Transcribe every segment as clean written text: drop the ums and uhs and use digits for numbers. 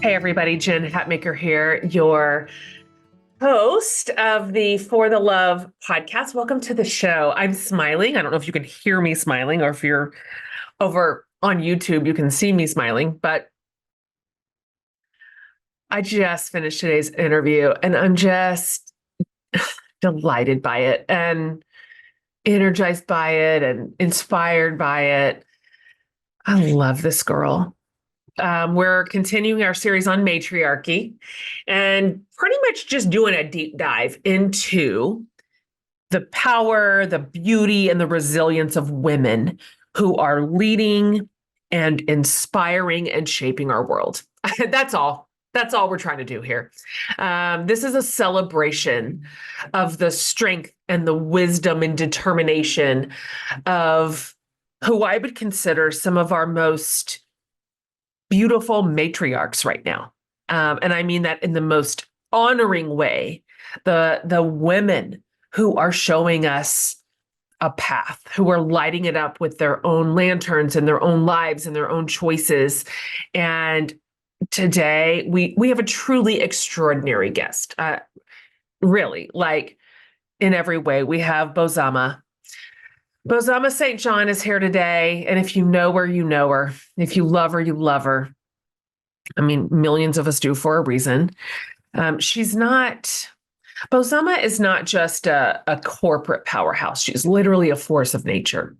Hey everybody, Jen Hatmaker here, your host of the For the Love podcast. Welcome to the show. I'm smiling. I don't know if you can hear me smiling or if you're over on YouTube, you can see me smiling, but I just finished today's interview and I'm just delighted by it and energized by it and inspired by it. I love this girl. We're continuing our series on matriarchy and pretty much just doing a deep dive into the power, the beauty, and the resilience of women who are leading and inspiring and shaping our world. That's all. That's all we're trying to do here. This is a celebration of the strength and the wisdom and determination of who I would consider some of our most beautiful matriarchs right now. And I mean that in the most honoring way. The women who are showing us a path, who are lighting it up with their own lanterns and their own lives and their own choices. And today we have a truly extraordinary guest. Really, like in every way. We have Bozoma. Bozoma Saint John is here today. And if you know her, you know her. If you love her, you love her. I mean, millions of us do for a reason. Bozoma is not just a corporate powerhouse. She's literally a force of nature.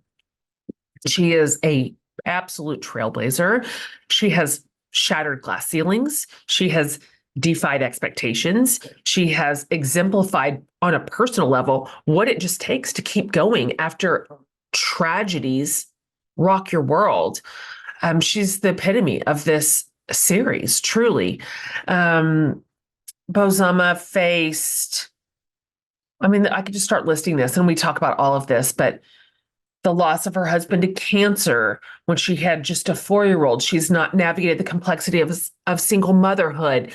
She is a absolute trailblazer. She has shattered glass ceilings. She has defied expectations. She has exemplified on a personal level what it just takes to keep going after tragedies rock your world. She's the epitome of this series, truly. Bozoma faced, I mean, I could just start listing this and we talk about all of this, but the loss of her husband to cancer when she had just a 4-year-old. She's not navigated the complexity of single motherhood.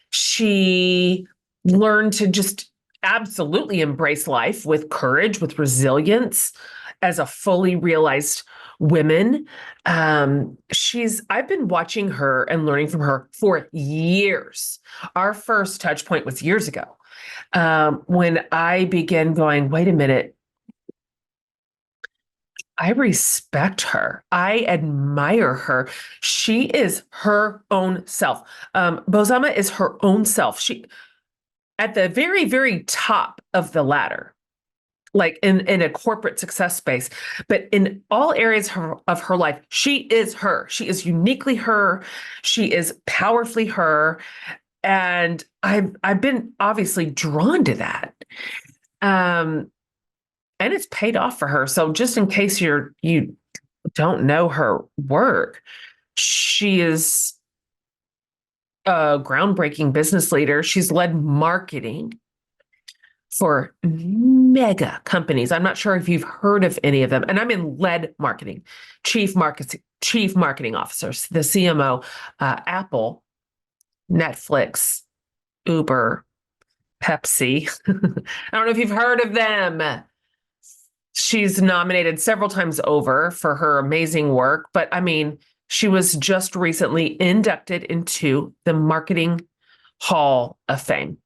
She learned to just absolutely embrace life with courage, with resilience as a fully realized woman. I've been watching her and learning from her for years. Our first touch point was years ago, when I began going, wait a minute, I respect her. I admire her. She is her own self. Bozoma is her own self. She at the very, very top of the ladder, like in a corporate success space, but in all areas of her life, she is her. She is uniquely her. She is powerfully her. And I've been obviously drawn to that. And it's paid off for her. So just in case you don't know her work, she is a groundbreaking business leader. She's led marketing for mega companies. I'm not sure if you've heard of any of them. And I'm in lead marketing, chief marketing officers, the CMO, Apple, Netflix, Uber, Pepsi. I don't know if you've heard of them. She's nominated several times over for her amazing work, but I mean, she was just recently inducted into the Marketing Hall of Fame.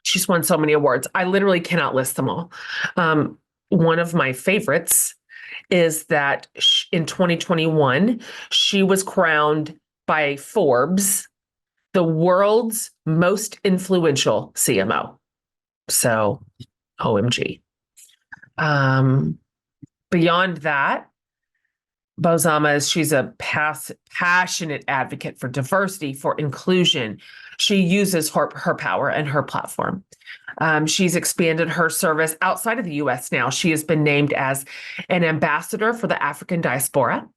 She's won so many awards. I literally cannot list them all. One of my favorites is that in 2021, she was crowned by Forbes the world's most influential CMO. So, OMG. Beyond that, she's a passionate advocate for diversity, for inclusion. She uses her power and her platform. She's expanded her service outside of the US now. She has been named as an ambassador for the African diaspora,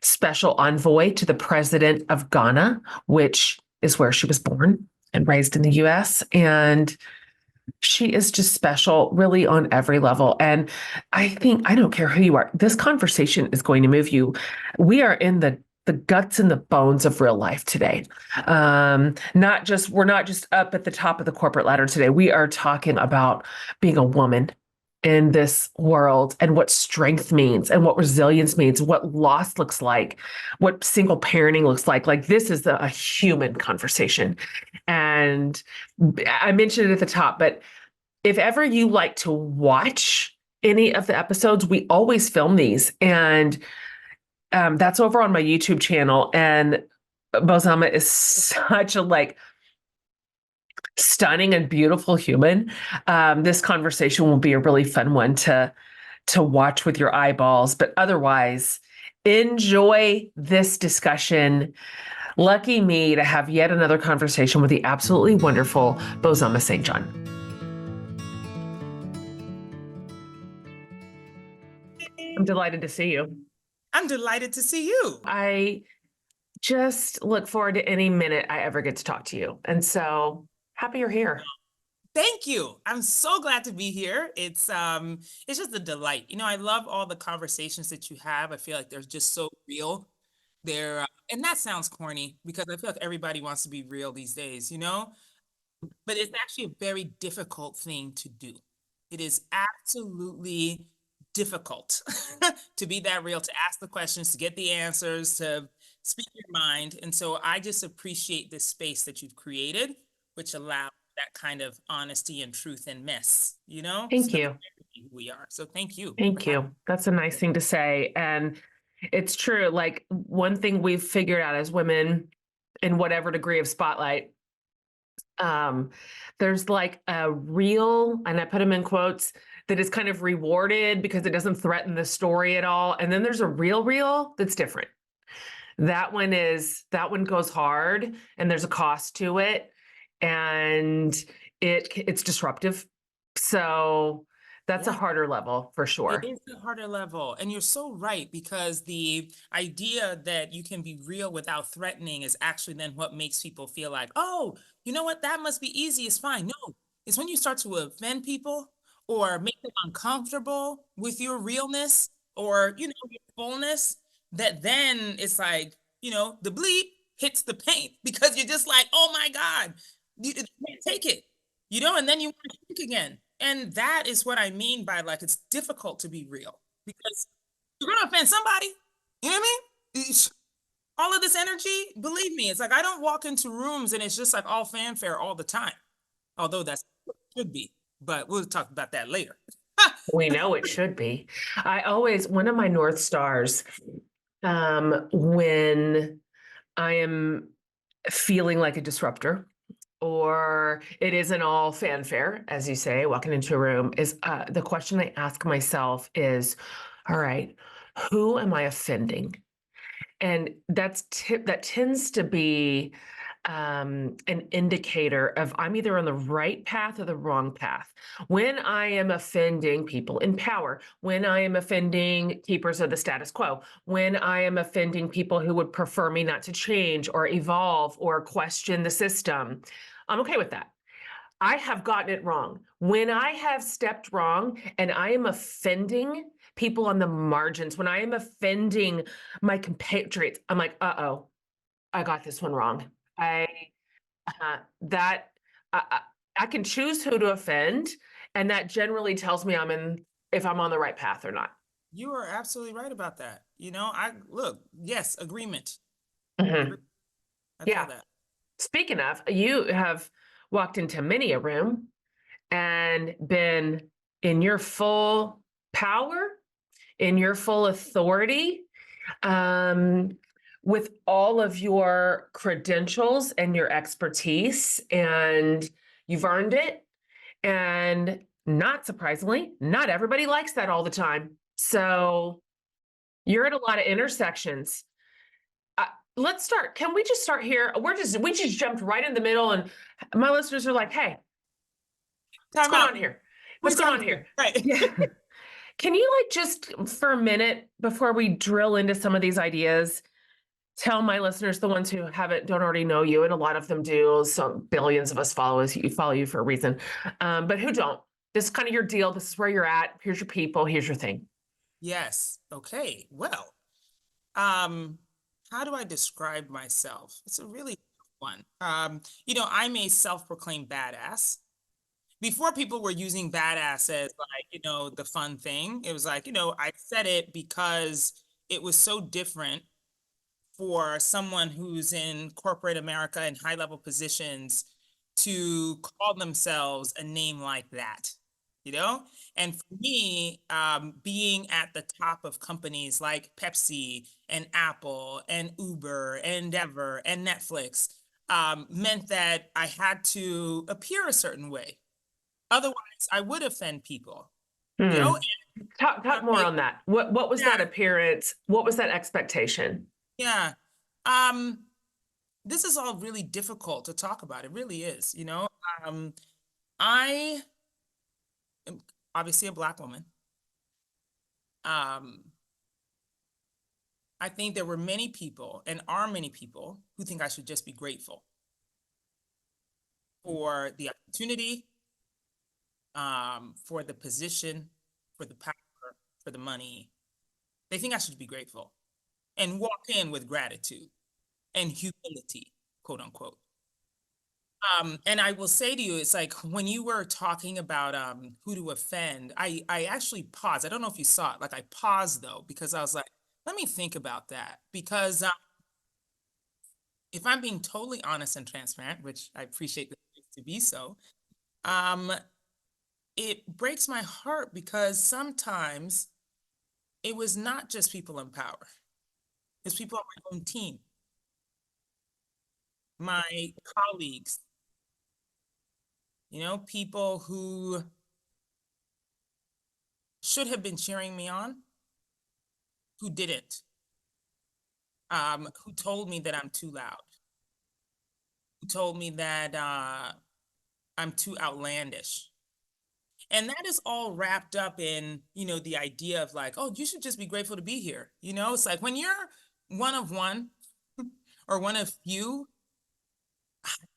special envoy to the president of Ghana, which is where she was born and raised in the US. And she is just special, really, on every level. And I think, I don't care who you are, this conversation is going to move you. We are in the guts and the bones of real life today. We're not just up at the top of the corporate ladder today. We are talking about being a woman in this world and what strength means and what resilience means, what loss looks like, what single parenting looks like. Like this is a human conversation. And I mentioned it at the top, but if ever you like to watch any of the episodes, we always film these. And that's over on my YouTube channel. And Bozoma is such a like stunning and beautiful human. This conversation will be a really fun one to watch with your eyeballs. But otherwise, enjoy this discussion. Lucky me to have yet another conversation with the absolutely wonderful Bozoma Saint John. I'm delighted to see you. I'm delighted to see you. I just look forward to any minute I ever get to talk to you. And so happy you're here. Thank you. I'm so glad to be here. It's just a delight. I love all the conversations that you have. I feel like they're just so real. And that sounds corny because I feel like everybody wants to be real these days, but it's actually a very difficult thing to do. It is absolutely difficult to be that real, to ask the questions, to get the answers, to speak your mind. And so I just appreciate this space that you've created, which allows that kind of honesty and truth and mess, Thank so you. who we are. So thank you. Thank you. That's a nice thing to say. And it's true. Like one thing we've figured out as women in whatever degree of spotlight, there's like a real, and I put them in quotes, that is kind of rewarded because it doesn't threaten the story at all. And then there's a real that's different. That one goes hard and there's a cost to it and it's disruptive. So that's a harder level for sure. It is a harder level. And you're so right, because the idea that you can be real without threatening is actually then what makes people feel like, oh, you know what, that must be easy, it's fine. No, it's when you start to offend people or make them uncomfortable with your realness or, your fullness, that then it's like, the bleep hits the paint because you're just like, oh my God, you can't take it, and then you want to think again. And that is what I mean by like, it's difficult to be real because you're going to offend somebody. You know what I mean? All of this energy, believe me, it's like I don't walk into rooms and it's just like all fanfare all the time. Although that should be, but we'll talk about that later. We know it should be. One of my North Stars, when I am feeling like a disruptor, or it isn't all fanfare, as you say, walking into a room, is the question I ask myself is, all right, who am I offending? And that tends to be an indicator of I'm either on the right path or the wrong path. When I am offending people in power, when I am offending keepers of the status quo, when I am offending people who would prefer me not to change or evolve or question the system, I'm okay with that. I have gotten it wrong. When I have stepped wrong and I am offending people on the margins, when I am offending my compatriots, I'm like, uh-oh, I got this one wrong. I that I can choose who to offend, and that generally tells me if I'm on the right path or not. You are absolutely right about that. Yes, agreement. Mhm. I feel Yeah. that. Speaking of, you have walked into many a room and been in your full power, in your full authority, um, with all of your credentials and your expertise, and you've earned it. And not surprisingly, not everybody likes that all the time. So you're at a lot of intersections. Let's start. Can we just start here? We just jumped right in the middle, and my listeners are like, "Hey, what's going on here? What's going on here?" Right. Yeah. Can you like just for a minute before we drill into some of these ideas, tell my listeners, the ones who don't already know you, and a lot of them do, so billions of us follow you for a reason, but who don't? This is kind of your deal. This is where you're at. Here's your people. Here's your thing. Yes. Okay. Well, how do I describe myself? It's a really tough one. I'm a self-proclaimed badass before people were using badass as like, the fun thing. It was like, I said it because it was so different for someone who's in corporate America in high level positions to call themselves a name like that, you know? And for me, being at the top of companies like Pepsi and Apple and Uber and Endeavor and Netflix, meant that I had to appear a certain way. Otherwise, I would offend people, you know? Hmm. And Talk I'm more like, on that. What was that yeah, appearance? What was that expectation? yeah. Um, this is all really difficult to talk about. It really is, you know. Um, I am obviously a Black woman. Um, I think there were many people and are many people who think I should just be grateful for the opportunity, for the position, for the power, for the money. They think I should be grateful and walk in with gratitude and humility, quote unquote. And I will say to you, it's like when you were talking about who to offend, I actually paused. I don't know if you saw it. Like I paused though, because I was like, let me think about that. Because if I'm being totally honest and transparent, which I appreciate the space to be so, um, it breaks my heart because sometimes it was not just people in power. It's people on my own team, my colleagues, people who should have been cheering me on, who didn't, who told me that I'm too loud, who told me that I'm too outlandish. And that is all wrapped up in, the idea of like, oh, you should just be grateful to be here. It's like when you're one of one or one of few,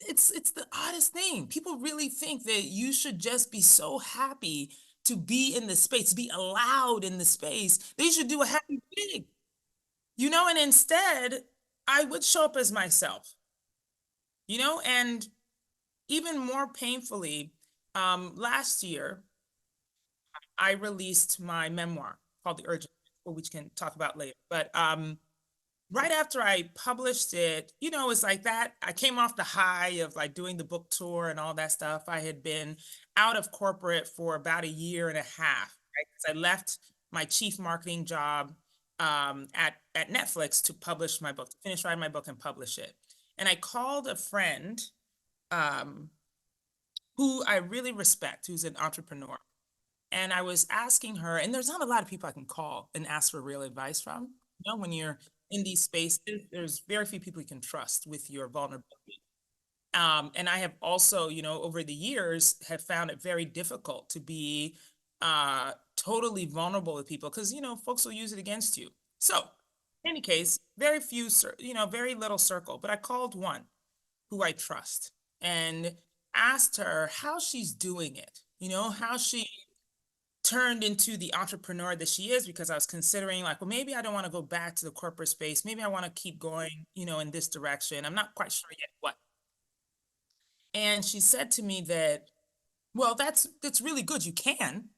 it's the oddest thing. People really think that you should just be so happy to be in the space, to be allowed in the space. They should do a happy gig, and instead I would show up as myself, and even more painfully, last year, I released my memoir called The Urgent, which we can talk about later. But right after I published it, it's like that. I came off the high of like doing the book tour and all that stuff. I had been out of corporate for about a year and a half, right? 'Cause I left my chief marketing job at Netflix to publish my book, to finish writing my book and publish it. And I called a friend um, who I really respect, who's an entrepreneur. And I was asking her, and there's not a lot of people I can call and ask for real advice from. When you're in these spaces, there's very few people you can trust with your vulnerability. And I have also, over the years, have found it very difficult to be totally vulnerable with people because, folks will use it against you. So, in any case, very few, very little circle. But I called one who I trust and asked her how she's doing it, how she turned into the entrepreneur that she is, because I was considering like, well, maybe I don't want to go back to the corporate space. Maybe I want to keep going, in this direction. I'm not quite sure yet what. And she said to me that, well, that's really good. You can,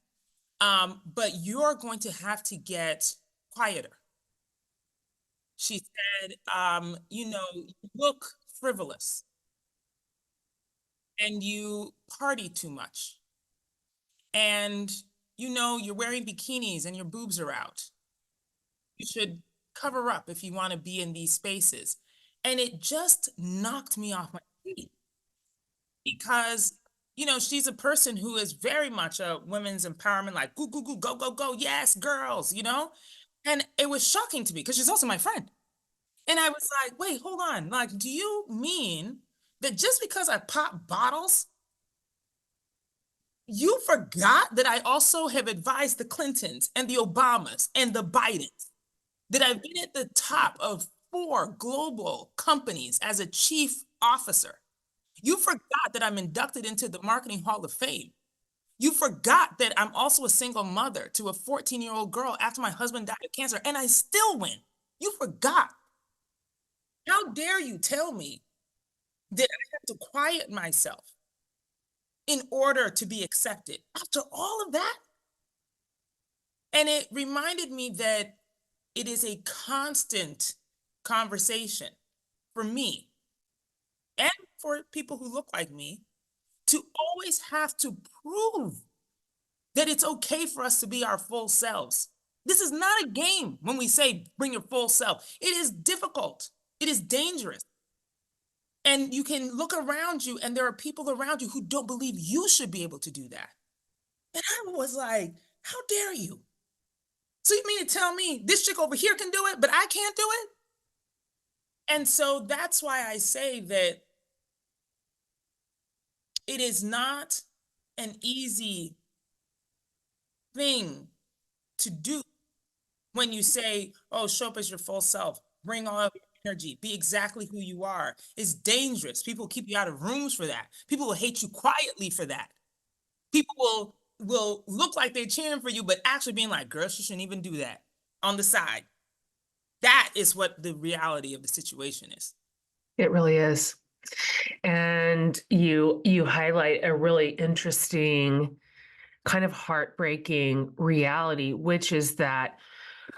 but you're going to have to get quieter. She said, you look frivolous and you party too much. And you're wearing bikinis and your boobs are out. You should cover up if you want to be in these spaces. And it just knocked me off my feet because, she's a person who is very much a women's empowerment, like, go, go, go, go, go, go, yes, girls. And it was shocking to me because she's also my friend. And I was like, wait, hold on. Like, do you mean that just because I pop bottles, you forgot that I also have advised the Clintons and the Obamas and the Bidens, that I've been at the top of 4 global companies as a chief officer. You forgot that I'm inducted into the Marketing Hall of Fame. You forgot that I'm also a single mother to a 14-year-old girl after my husband died of cancer, and I still win. You forgot. How dare you tell me that I have to quiet myself in order to be accepted after all of that. And it reminded me that it is a constant conversation for me and for people who look like me to always have to prove that it's okay for us to be our full selves. This is not a game when we say bring your full self. It is difficult. It is dangerous. And you can look around you and there are people around you who don't believe you should be able to do that. And I was like, how dare you? So you mean to tell me this chick over here can do it, but I can't do it? And so that's why I say that it is not an easy thing to do when you say, oh, show up as your full self, bring all of your energy, be exactly who you are. It's dangerous. People keep you out of rooms for that. People will hate you quietly for that. People will look like they're cheering for you, but actually being like, girl, she shouldn't even do that on the side. That is what the reality of the situation is. It really is. And you highlight a really interesting, kind of heartbreaking reality, which is that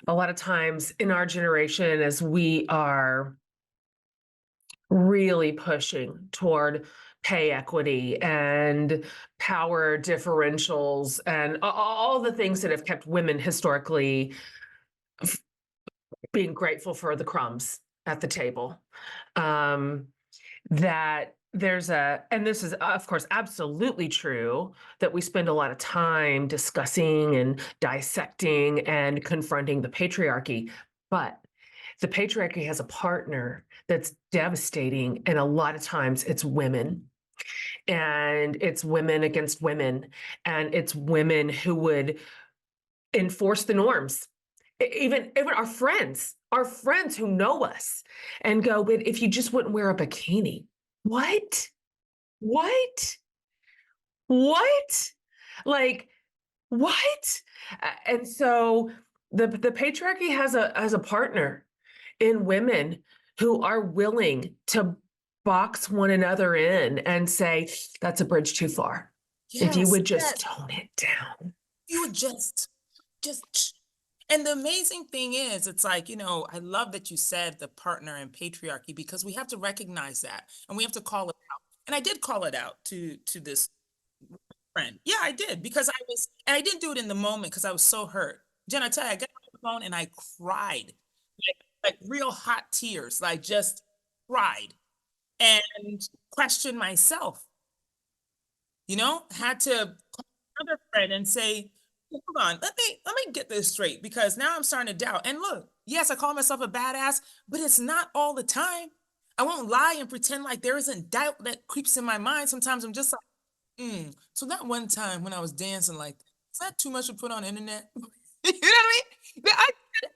a lot of times in our generation, as we are really pushing toward pay equity and power differentials and all the things that have kept women historically being grateful for the crumbs at the table. That there's and this is, of course, absolutely true, that we spend a lot of time discussing and dissecting and confronting the patriarchy. But the patriarchy has a partner that's devastating, and a lot of times it's women. And it's women against women, and it's women who would enforce the norms. Even our friends who know us and go, but if you just wouldn't wear a bikini, what? What? What? Like, what? And so the patriarchy has a partner in women who are willing to box one another in and say, that's a bridge too far. If you Yes, would just yes. tone it down. You would just, and the amazing thing is, it's like, I love that you said the partner in patriarchy because we have to recognize that and we have to call it out. And I did call it out to this friend. Yeah, I did because and I didn't do it in the moment because I was so hurt. Jen, I tell you, I got on the phone and I cried, like real hot tears, like just cried and questioned myself, had to call another friend and say, hold on, let me get this straight because now I'm starting to doubt. And look, yes, I call myself a badass, but it's not all the time. I won't lie and pretend like there isn't doubt that creeps in my mind. Sometimes I'm just like, so that one time when I was dancing, like, is that too much to put on the internet? You know what I mean?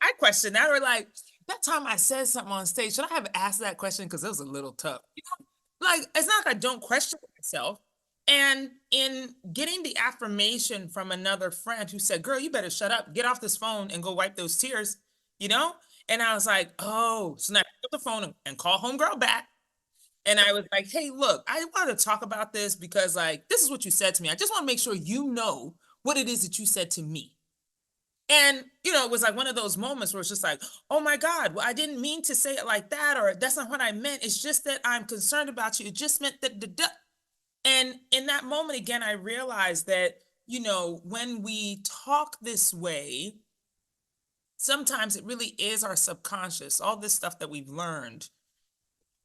I question that, or like that time I said something on stage. Should I have asked that question because it was a little tough? Like, it's not like I don't question myself. And in getting the affirmation from another friend who said, girl, you better shut up, get off this phone and go wipe those tears, you know? And I was like, oh, so now I pick up the phone and call homegirl back. And I was like, hey, look, I wanted to talk about this because, like, this is what you said to me. I just want to make sure you know what it is that you said to me. And, it was like one of those moments where it's just like, oh my God, well, I didn't mean to say it like that, or that's not what I meant. It's just that I'm concerned about you. It just meant that. And in that moment, again, I realized that, when we talk this way, sometimes it really is our subconscious, all this stuff that we've learned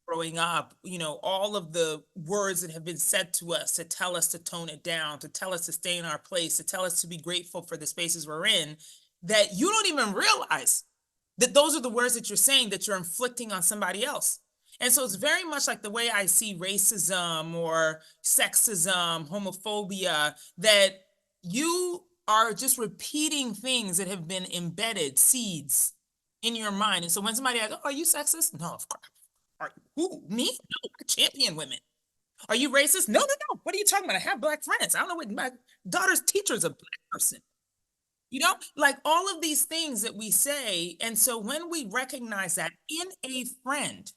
growing up, all of the words that have been said to us to tell us to tone it down, to tell us to stay in our place, to tell us to be grateful for the spaces we're in, that you don't even realize that those are the words that you're saying that you're inflicting on somebody else. And so it's very much like the way I see racism or sexism, homophobia, that you are just repeating things that have been embedded seeds in your mind. And so when somebody asks, oh, are you sexist? No, of course. Who, me? No, I champion women. Are you racist? No, no, no. What are you talking about? I have black friends. I don't know what my daughter's teacher is a black person. Like all of these things that we say. And so when we recognize that in a friend,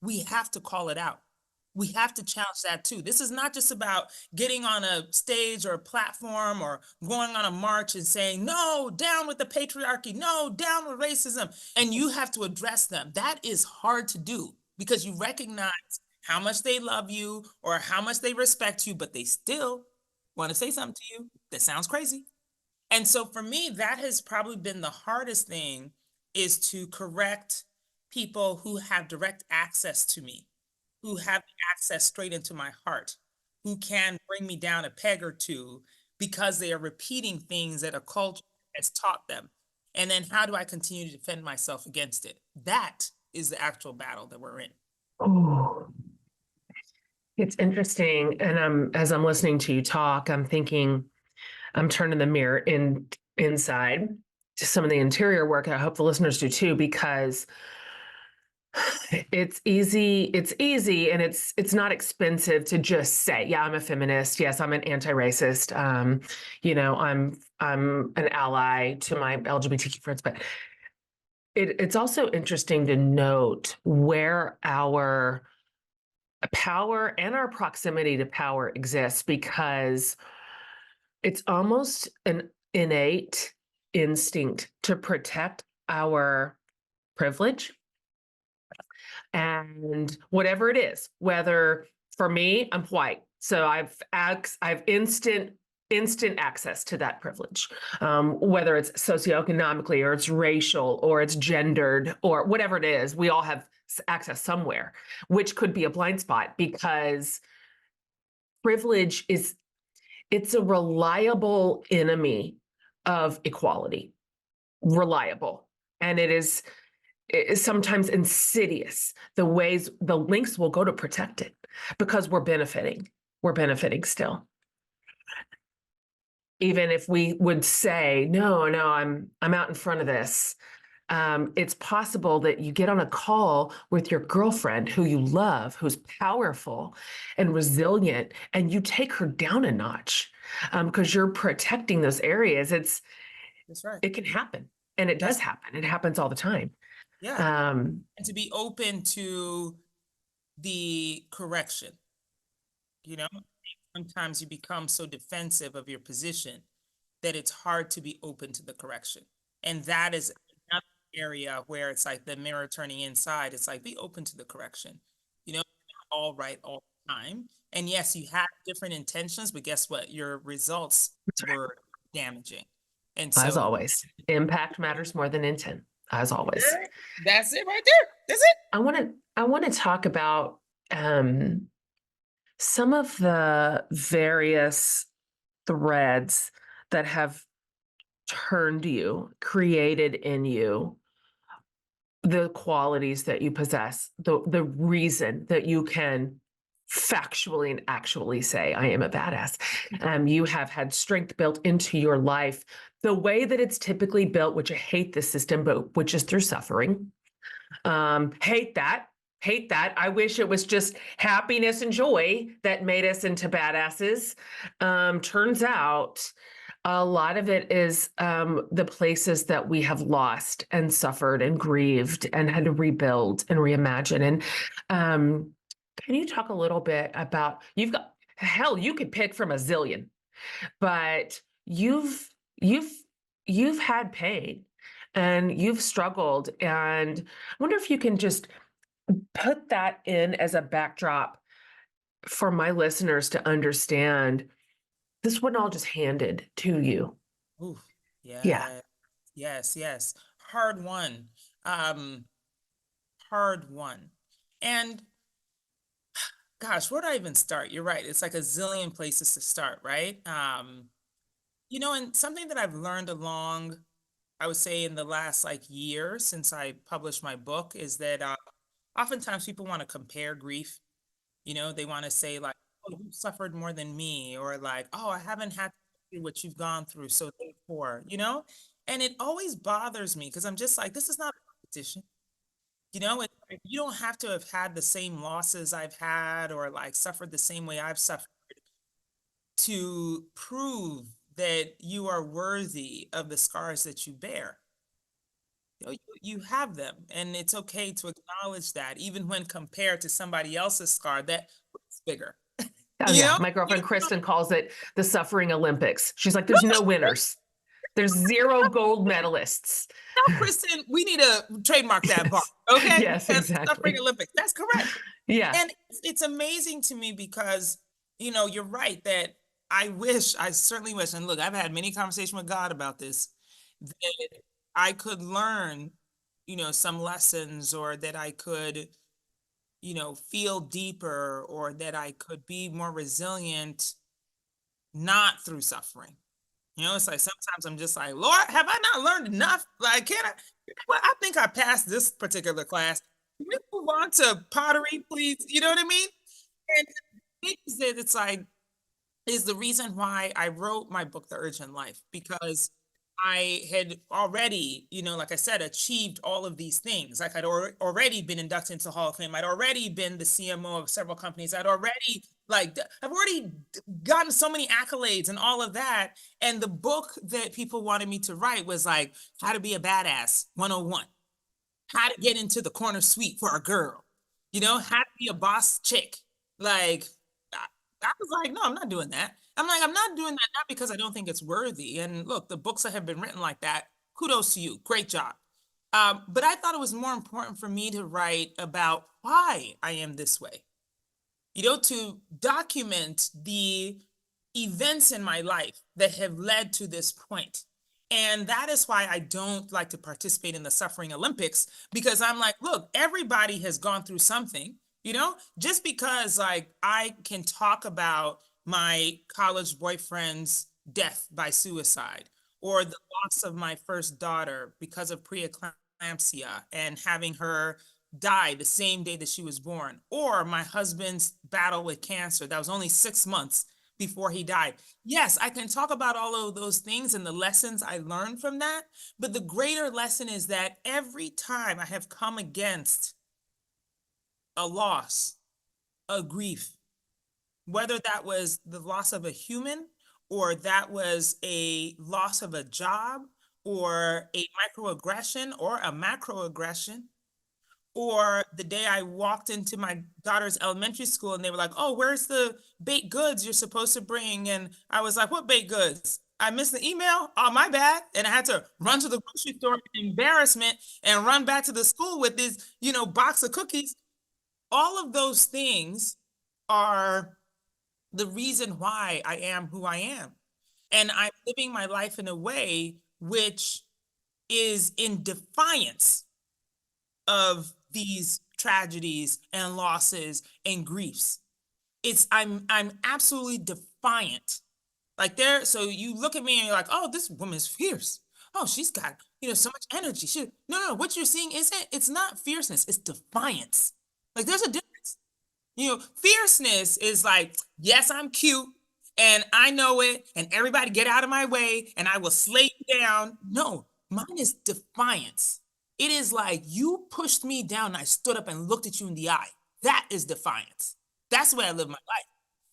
we have to call it out. We have to challenge that too. This is not just about getting on a stage or a platform or going on a march and saying, no, down with the patriarchy, no, down with racism. And you have to address them. That is hard to do because you recognize how much they love you or how much they respect you, but they still want to say something to you that sounds crazy. And so for me, that has probably been the hardest thing is to correct people who have direct access to me, who have access straight into my heart, who can bring me down a peg or two because they are repeating things that a culture has taught them. And then how do I continue to defend myself against it? That is the actual battle that we're in. Oh, it's interesting. And as I'm listening to you talk, I'm thinking, I'm turning the mirror inside to some of the interior work. I hope the listeners do too, because it's easy and it's not expensive to just say, yeah, I'm a feminist. Yes, I'm an anti-racist. I'm an ally to my LGBTQ friends, but it's also interesting to note where our power and our proximity to power exists, because it's almost an innate instinct to protect our privilege and whatever it is. Whether, for me, I'm white, so I've instant access to that privilege, whether it's socioeconomically or it's racial or it's gendered or whatever it is. We all have access somewhere, which could be a blind spot, because privilege it's a reliable enemy of equality. Reliable. And it is sometimes insidious, the lengths will go to protect it, because we're benefiting still. Even if we would say, no, I'm out in front of this. It's possible that you get on a call with your girlfriend who you love, who's powerful and resilient, and you take her down a notch, because you're protecting those areas. That's right. It can happen, and it does happen. It happens all the time. Yeah. And to be open to the correction, sometimes you become so defensive of your position that it's hard to be open to the correction. And that is another area where it's like the mirror turning inside. It's like, be open to the correction. Not all right all the time. And yes, you had different intentions, but guess what? Your results were damaging. And As so always, impact matters more than intent, as always. that's it right there. That's it. I want to talk about some of the various threads that have turned you, created in you the qualities that you possess, the reason that you can factually and actually say, I am a badass. You have had strength built into your life the way that it's typically built, which I hate the system, but which is through suffering. Hate that. I wish it was just happiness and joy that made us into badasses. Turns out a lot of it is the places that we have lost and suffered and grieved and had to rebuild and reimagine. And can you talk a little bit about, you could pick from a zillion, but you've had pain and you've struggled. And I wonder if you can just put that in as a backdrop for my listeners to understand this wasn't all just handed to you. Ooh, Yeah. yes. Hard one. Hard one. And gosh, where do I even start? You're right. It's like a zillion places to start, right? And something that I've learned along, I would say in the last like year since I published my book is that oftentimes people want to compare grief. They want to say like, oh, you suffered more than me, or like, oh, I haven't had to go through what you've gone through, so therefore. And it always bothers me because I'm just like, this is not a competition. You don't have to have had the same losses I've had or like suffered the same way I've suffered to prove that you are worthy of the scars that you bear. You have them, and it's okay to acknowledge that, even when compared to somebody else's scar that bigger. Oh You yeah, know? my You girlfriend know, Kristen calls it the suffering Olympics. She's like, there's no winners. There's zero gold medalists. Kristen, we need to trademark that bar, okay? Yes, Because suffering exactly. Olympics, that's correct. Yeah. And it's amazing to me because, you're right that I certainly wish, and look, I've had many conversations with God about this, that I could learn, some lessons, or that I could, feel deeper, or that I could be more resilient, not through suffering. It's like sometimes I'm just like, Lord, have I not learned enough? Like, can I? Well, I think I passed this particular class. Can we move on to pottery, please? You know what I mean? And the thing is that it's like, is the reason why I wrote my book, The Urgent Life, because I had already, like I said, achieved all of these things. Like I'd already been inducted into Hall of Fame. I'd already been the CMO of several companies. I've already gotten so many accolades and all of that. And the book that people wanted me to write was like How to Be a Badass 101, how to get into the corner suite for a girl, how to be a boss chick. Like, I was like, no, I'm not doing that. I'm like, I'm not doing that, not because I don't think it's worthy. And look, the books that have been written like that, kudos to you. Great job. But I thought it was more important for me to write about why I am this way, to document the events in my life that have led to this point. And that is why I don't like to participate in the suffering Olympics, because I'm like, look, everybody has gone through something, just because like I can talk about my college boyfriend's death by suicide, or the loss of my first daughter because of preeclampsia and having her die the same day that she was born, or my husband's battle with cancer that was only 6 months before he died. Yes, I can talk about all of those things and the lessons I learned from that, but the greater lesson is that every time I have come against a loss, a grief, whether that was the loss of a human, or that was a loss of a job, or a microaggression, or a macroaggression, or the day I walked into my daughter's elementary school and they were like, oh, where's the baked goods you're supposed to bring? And I was like, what baked goods? I missed the email. Oh, my bad. And I had to run to the grocery store in embarrassment and run back to the school with this, box of cookies. All of those things are the reason why I am who I am. And I'm living my life in a way which is in defiance of these tragedies and losses and griefs. I'm absolutely defiant. Like so you look at me and you're like, oh, this woman's fierce. Oh, she's got, so much energy. No, what you're seeing it's not fierceness, it's defiance. Like there's a difference. Fierceness is like, yes, I'm cute and I know it, and everybody get out of my way and I will slay you down. No, mine is defiance. It is like you pushed me down and I stood up and looked at you in the eye. That is defiance. That's the way I live my life.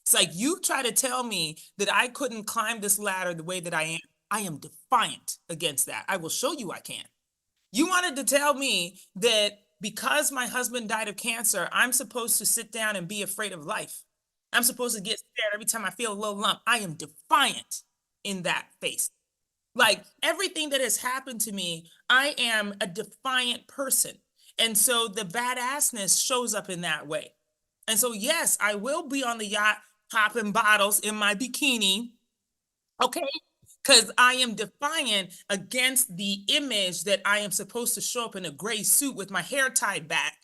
It's like you try to tell me that I couldn't climb this ladder the way that I am. I am defiant against that. I will show you I can. You wanted to tell me that because my husband died of cancer, I'm supposed to sit down and be afraid of life. I'm supposed to get scared every time I feel a little lump. I am defiant in that face. Like everything that has happened to me, I am a defiant person. And so the badassness shows up in that way. And so, yes, I will be on the yacht popping bottles in my bikini. Okay. Because I am defiant against the image that I am supposed to show up in a gray suit with my hair tied back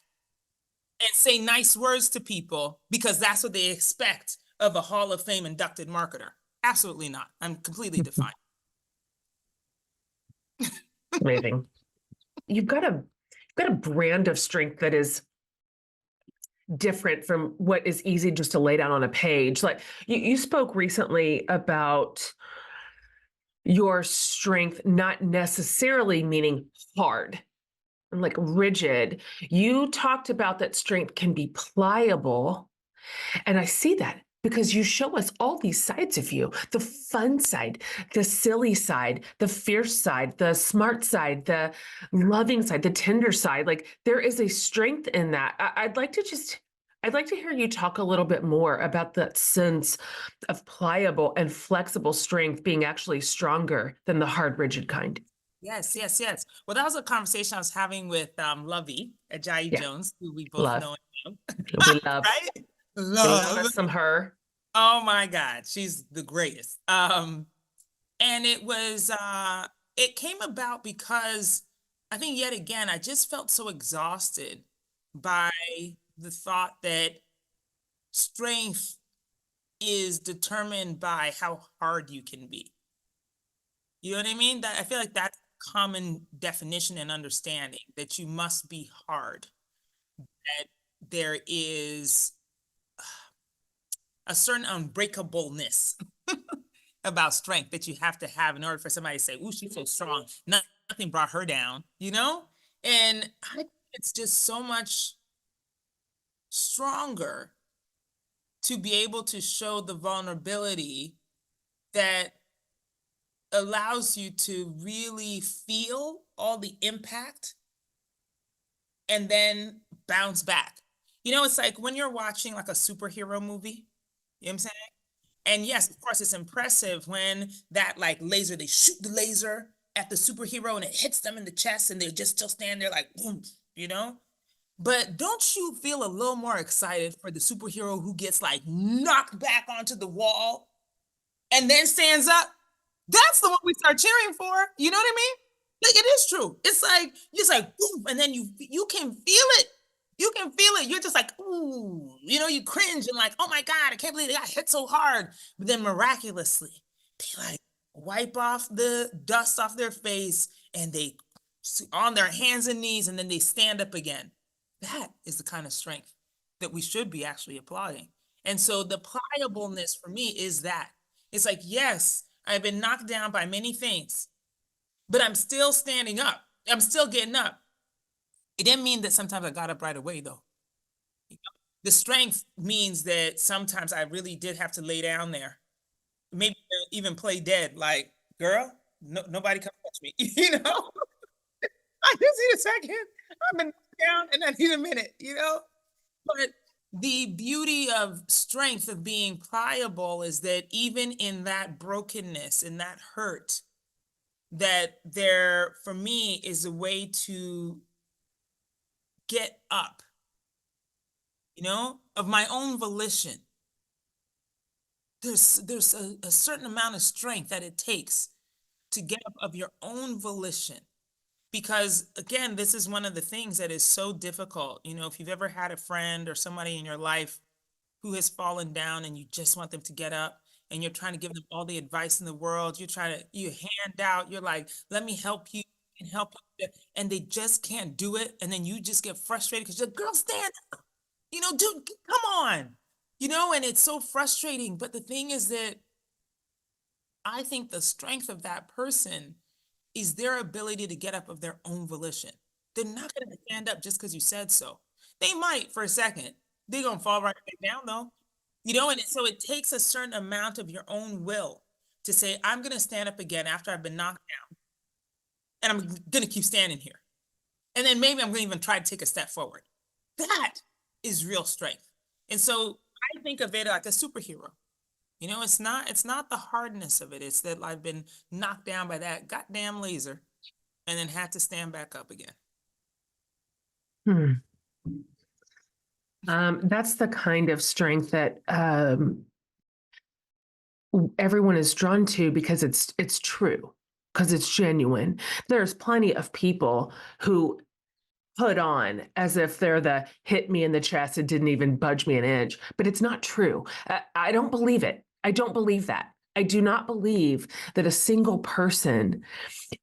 and say nice words to people because that's what they expect of a Hall of Fame inducted marketer. Absolutely not. I'm completely defiant. Amazing. You've got a brand of strength that is different from what is easy just to lay down on a page. Like you spoke recently about your strength not necessarily meaning hard and like rigid. You talked about that strength can be pliable. And I see that because you show us all these sides of you, the fun side, the silly side, the fierce side, the smart side, the loving side, the tender side. Like there is a strength in that. I'd like to just I'd like to hear you talk a little bit more about that sense of pliable and flexible strength being actually stronger than the hard, rigid kind. Yes, yes, yes. Well, that was a conversation I was having with Lovey Ajayi Yeah, Jones, who we both love. know and We love, love. right? We love Love. us some her. Oh my God, she's the greatest. And it came about because I think yet again I just felt so exhausted by the thought that strength is determined by how hard you can be. You know what I mean? That I feel like that's common definition and understanding that you must be hard, that there is a certain unbreakableness about strength that you have to have in order for somebody to say, "Ooh, she's so strong. Nothing brought her down," you know? And I think it's just so much stronger to be able to show the vulnerability that allows you to really feel all the impact and then bounce back. You know, it's like when you're watching like a superhero movie, you know what I'm saying? And yes, of course, it's impressive when that like laser, they shoot the laser at the superhero and it hits them in the chest and they just still stand there like, boom, you know? But don't you feel a little more excited for the superhero who gets like knocked back onto the wall and then stands up? That's the one we start cheering for. You know what I mean? Like it is true. It's like just like boom, and then you can feel it. You can feel it. You're just like, ooh, you know, you cringe and like, oh my God, I can't believe they got hit so hard. But then miraculously, they like wipe off the dust off their face and they on their hands and knees and then they stand up again. That is the kind of strength that we should be actually applauding. And so the pliableness for me is that it's like, yes, I've been knocked down by many things, but I'm still standing up. I'm still getting up. It didn't mean that sometimes I got up right away, though. The strength means that sometimes I really did have to lay down there, maybe even play dead. Like, girl, nobody come touch me. You know, I just need a second. I've been down and I need a minute. You know, but the beauty of strength of being pliable is that even in that brokenness, in that hurt, that there for me is a way to get up, you know, of my own volition. There's a certain amount of strength that it takes to get up of your own volition. Because again, this is one of the things that is so difficult. You know, if you've ever had a friend or somebody in your life who has fallen down and you just want them to get up and you're trying to give them all the advice in the world, you hand out, you're like, let me help you and help you, and they just can't do it. And then you just get frustrated because you're like, girl, stand up, you know, dude, come on, you know, and it's so frustrating. But the thing is that I think the strength of that person is their ability to get up of their own volition. They're not going to stand up just because you said so. They might for a second. They're going to fall right back down though. You know, and so it takes a certain amount of your own will to say, I'm going to stand up again after I've been knocked down and I'm going to keep standing here. And then maybe I'm going to even try to take a step forward. That is real strength. And so I think of it like a superhero. You know, it's not the hardness of it. It's that I've been knocked down by that goddamn laser and then had to stand back up again. Hmm. That's the kind of strength that everyone is drawn to because it's true, because it's genuine. There's plenty of people who put on as if they're the hit me in the chest, it didn't even budge me an inch, but it's not true. I don't believe it. I don't believe that. I do not believe that a single person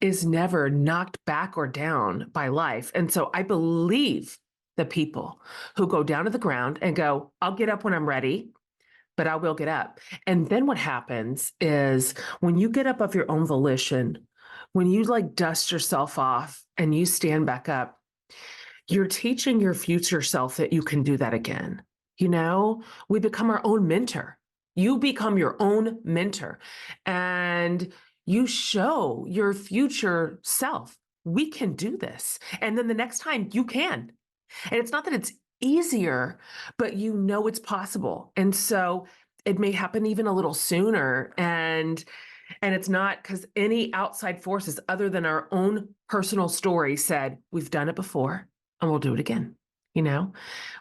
is never knocked back or down by life. And so I believe the people who go down to the ground and go, I'll get up when I'm ready, but I will get up. And then what happens is when you get up of your own volition, when you like dust yourself off and you stand back up, you're teaching your future self that you can do that again. You know, we become our own mentor. You become your own mentor and you show your future self, we can do this. And then the next time you can. And it's not that it's easier, but you know it's possible. And so it may happen even a little sooner. And it's not because any outside forces other than our own personal story said, we've done it before and we'll do it again. You know,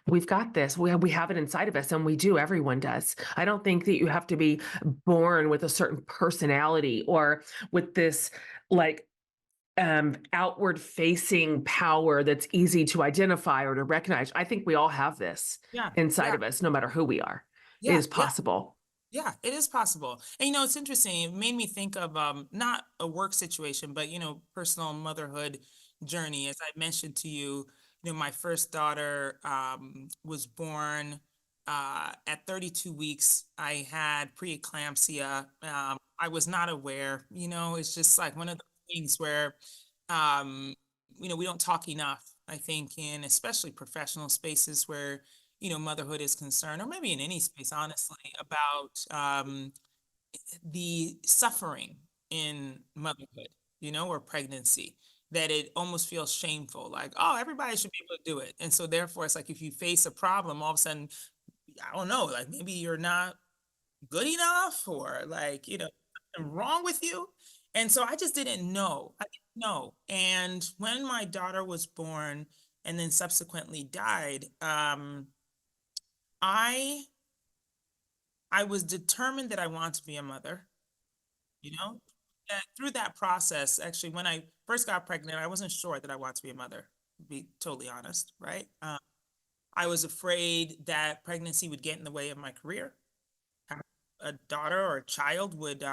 we've got this. We have it inside of us, and we do. Everyone does. I don't think that you have to be born with a certain personality or with this like outward facing power that's easy to identify or to recognize. I think we all have this Yeah, inside yeah, of us, no matter who we are. It yeah, is yeah. possible. Yeah, it is possible. And it's interesting. It made me think of not a work situation, but personal motherhood journey. As I mentioned to you, my first daughter was born at 32 weeks. I had preeclampsia. I was not aware. It's just like one of the things where um, we don't talk enough, I think, in especially professional spaces where motherhood is concerned, or maybe in any space, honestly, about the suffering in motherhood, or pregnancy, that it almost feels shameful, like, oh, everybody should be able to do it. And so therefore, it's like if you face a problem, all of a sudden, I don't know, like maybe you're not good enough, or like, something wrong with you. And so I just didn't know. I didn't know. And when my daughter was born and then subsequently died, I I was determined that I want to be a mother, you know? And through that process, actually, when I first got pregnant, I wasn't sure that I wanted to be a mother, to be totally honest, right? I was afraid that pregnancy would get in the way of my career. Have a daughter or a child would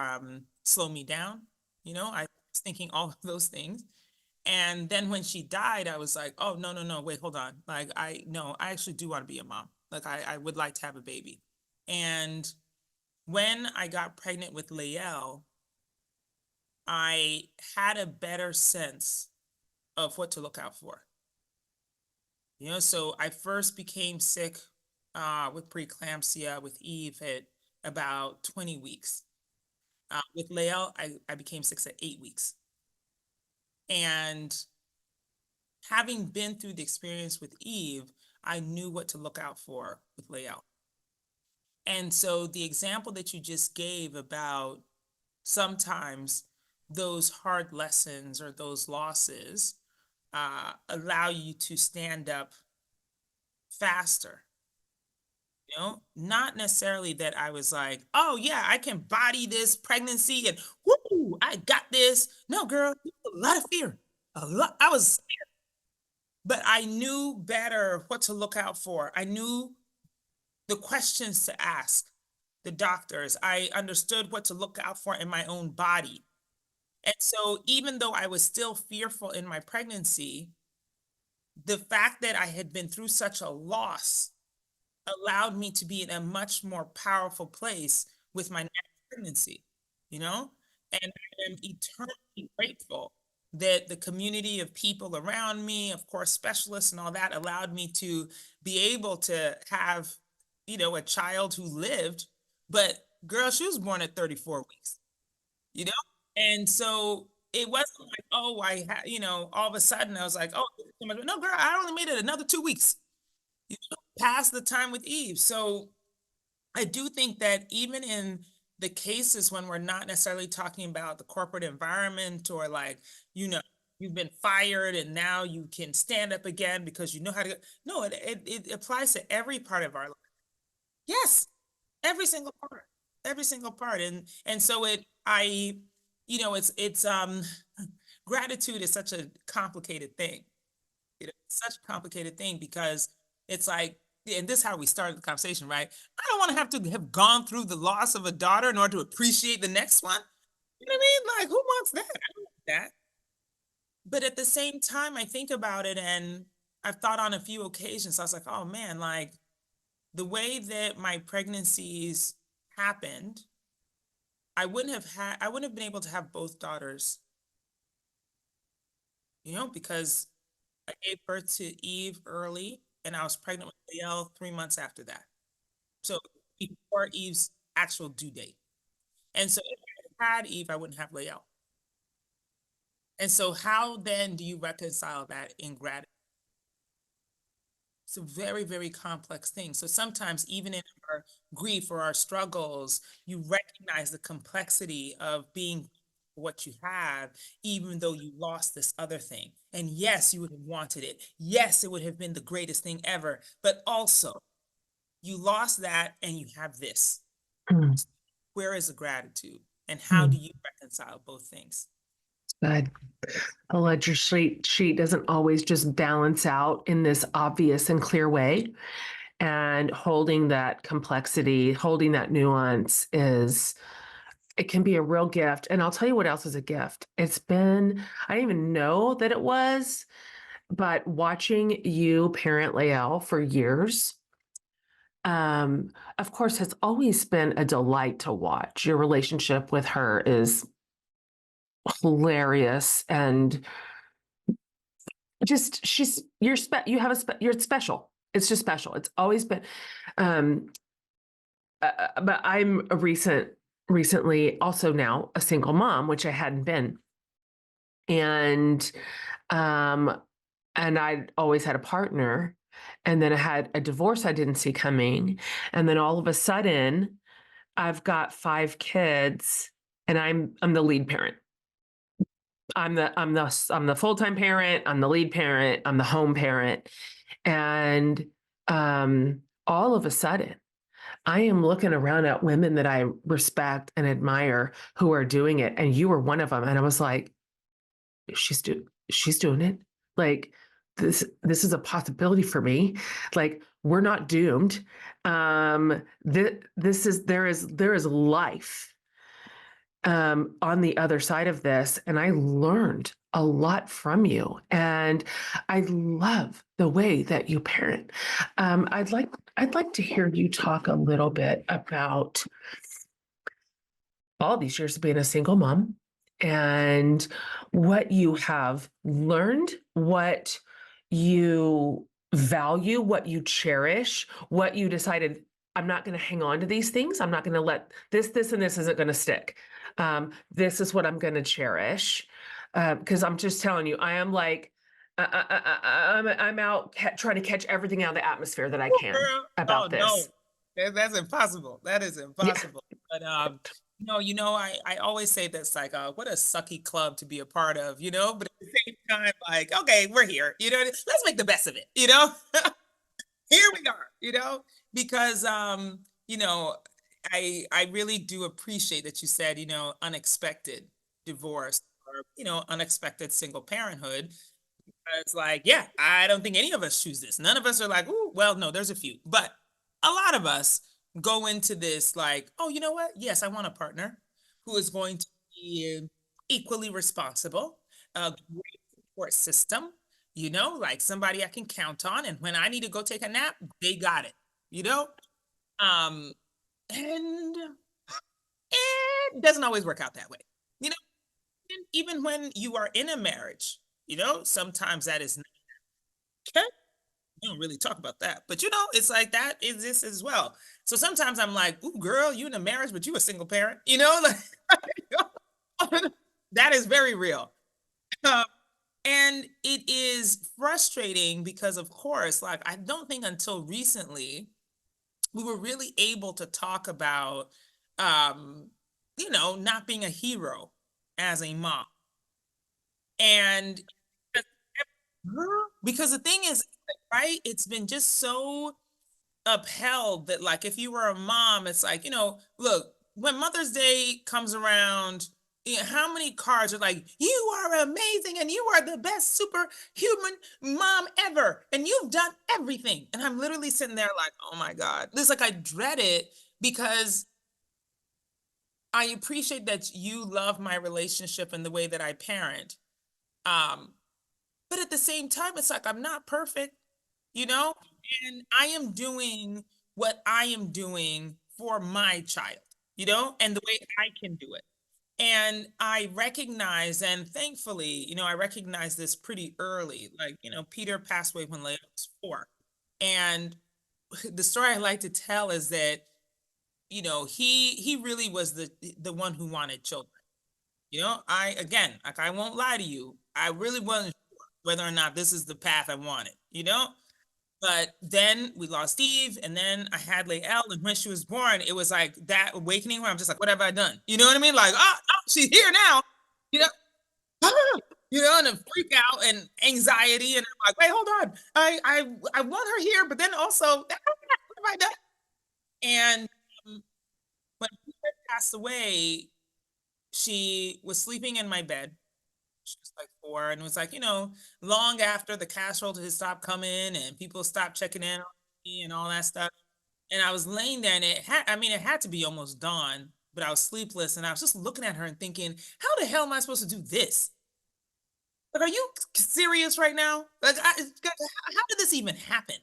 slow me down. I was thinking all of those things. And then when she died, I was like, oh, no, no, no, wait, hold on. Like, no, I actually do want to be a mom. Like, I would like to have a baby. And when I got pregnant with Lael, I had a better sense of what to look out for. So I first became sick with preeclampsia with Eve at about 20 weeks. With Lael, I became sick at 8 weeks. And having been through the experience with Eve, I knew what to look out for with Lael. And so the example that you just gave about sometimes those hard lessons or those losses allow you to stand up faster. Not necessarily that I was like, oh yeah, I can body this pregnancy and whoo, I got this. No, girl, a lot of fear. A lot. I was, but I knew better what to look out for. I knew the questions to ask the doctors. I understood what to look out for in my own body. And so even though I was still fearful in my pregnancy, the fact that I had been through such a loss allowed me to be in a much more powerful place with my next pregnancy, you know? And I am eternally grateful that the community of people around me, of course, specialists and all that, allowed me to be able to have, a child who lived. But girl, she was born at 34 weeks, you know? And so it wasn't like, oh, all of a sudden I was like, oh, no, girl, I only made it another 2 weeks, past the time with Eve. So I do think that even in the cases when we're not necessarily talking about the corporate environment, or like, you know, you've been fired and now you can stand up again because you know how to, no, it applies to every part of our life. Yes, every single part, every single part. And so it's gratitude is such a complicated thing. It's such a complicated thing because it's like, and this is how we started the conversation, right? I don't want to have gone through the loss of a daughter in order to appreciate the next one. You know what I mean? Like, who wants that? I don't want that. But at the same time, I think about it, and I've thought on a few occasions, I was like, oh man, like the way that my pregnancies happened, I wouldn't have been able to have both daughters, because I gave birth to Eve early and I was pregnant with Liel 3 months after that. So before Eve's actual due date. And so if I had Eve, I wouldn't have Liel. And so how then do you reconcile that in gratitude? It's a very, very complex thing. So sometimes even in our grief or our struggles, you recognize the complexity of being what you have, even though you lost this other thing. And yes, you would have wanted it. Yes, it would have been the greatest thing ever. But also, you lost that and you have this. Mm, Where is the gratitude? And how do mm. you reconcile both things? Good. A ledger sheet doesn't always just balance out in this obvious and clear way. And holding that complexity, holding that nuance is, it can be a real gift. And I'll tell you what else is a gift. It's been, I didn't even know that it was, but watching you parent Lael for years, of course, has always been a delight to watch. Your relationship with her is hilarious, and just you have you're special. It's just special. It's always been. Um, but I'm recently also now a single mom, which I hadn't been, and um, and I'd always had a partner, and then I had a divorce I didn't see coming, and then all of a sudden I've got 5 kids, and I'm the lead parent. I'm the full-time parent, I'm the lead parent, I'm the home parent. And all of a sudden, I am looking around at women that I respect and admire who are doing it. And you were one of them. And I was like, she's doing it. Like this is a possibility for me. Like we're not doomed. This is there is life on the other side of this. And I learned a lot from you. And I love the way that you parent. I'd like to hear you talk a little bit about all these years of being a single mom and what you have learned, what you value, what you cherish, what you decided, I'm not going to hang on to these things. I'm not going to let this, and this isn't going to stick. This is what I'm going to cherish. Because I'm just telling you, I am like, I'm out trying to catch everything out of the atmosphere that I can Girl, oh about no, this. that's impossible. That is Yeah. impossible. But no, I always say that's like what a sucky club to be a part of, but at the same time, like, okay, we're here, let's make the best of it, here we are, because you know, I really do appreciate that you said, unexpected divorce or, unexpected single parenthood. It's like, yeah, I don't think any of us choose this. None of us are like, ooh, well, no, there's a few. But a lot of us go into this like, oh, you know what? Yes, I want a partner who is going to be equally responsible, a great support system, like somebody I can count on. And when I need to go take a nap, they got it, you know? Um, and it doesn't always work out that way. You know, and even when you are in a marriage, sometimes that is okay. We don't really talk about that, but it's like that exists as well. So sometimes I'm like, "Ooh, girl, you in a marriage, but you a single parent," like that is very real. Um, and it is frustrating because, of course, like I don't think until recently we were really able to talk about, um, not being a hero as a mom. And because the thing is, right, it's been just so upheld that, like, if you were a mom, it's like, look, when Mother's Day comes around, how many cards are like, you are amazing and you are the best superhuman mom ever and you've done everything. And I'm literally sitting there like, oh my God. This, like, I dread it because I appreciate that you love my relationship and the way that I parent. Um, but at the same time, it's like I'm not perfect, you know? And I am doing what I am doing for my child, and the way I can do it. And I recognize, and thankfully, I recognize this pretty early. Like, Peter passed away when Leia was 4. And the story I like to tell is that, he really was the one who wanted children. I again, like I won't lie to you, I really wasn't sure whether or not this is the path I wanted, But then we lost Eve, and then I had Layelle, and when she was born, it was like that awakening where I'm just like, what have I done? You know what I mean? Like, oh, she's here now. You know, and a freak out and anxiety, and I'm like, wait, hold on. I want her here, but then also, what have I done? And when she passed away, she was sleeping in my bed. She was like 4, and it was like, long after the casserole had stopped coming and people stopped checking in on me and all that stuff. And I was laying there, and it had to be almost dawn, but I was sleepless, and I was just looking at her and thinking, how the hell am I supposed to do this? Like, are you serious right now? Like, how did this even happen?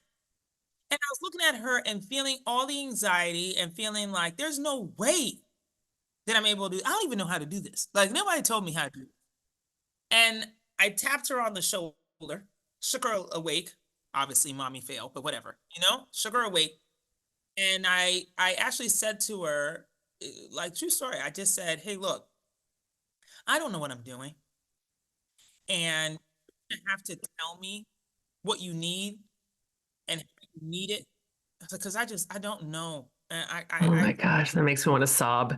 And I was looking at her and feeling all the anxiety and feeling like there's no way that I'm able to. I don't even know how to do this. Like, nobody told me how to do it. And I tapped her on the shoulder, shook her awake. Obviously, mommy failed, but whatever, shook her awake. And I actually said to her, like, true story, I just said, hey, look, I don't know what I'm doing. And you have to tell me what you need and how you need it. Because I don't know. And Oh my gosh, that makes me want to sob.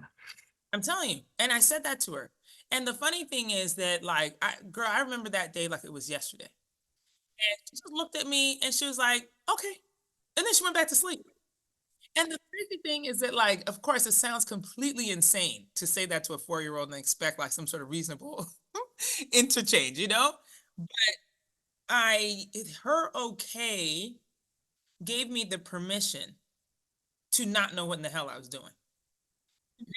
I'm telling you. And I said that to her. And the funny thing is that, like, girl, I remember that day like it was yesterday. And she just looked at me and she was like, okay. And then she went back to sleep. And the crazy thing is that, like, of course, it sounds completely insane to say that to a 4-year-old and expect like some sort of reasonable interchange, But her okay gave me the permission to not know what in the hell I was doing.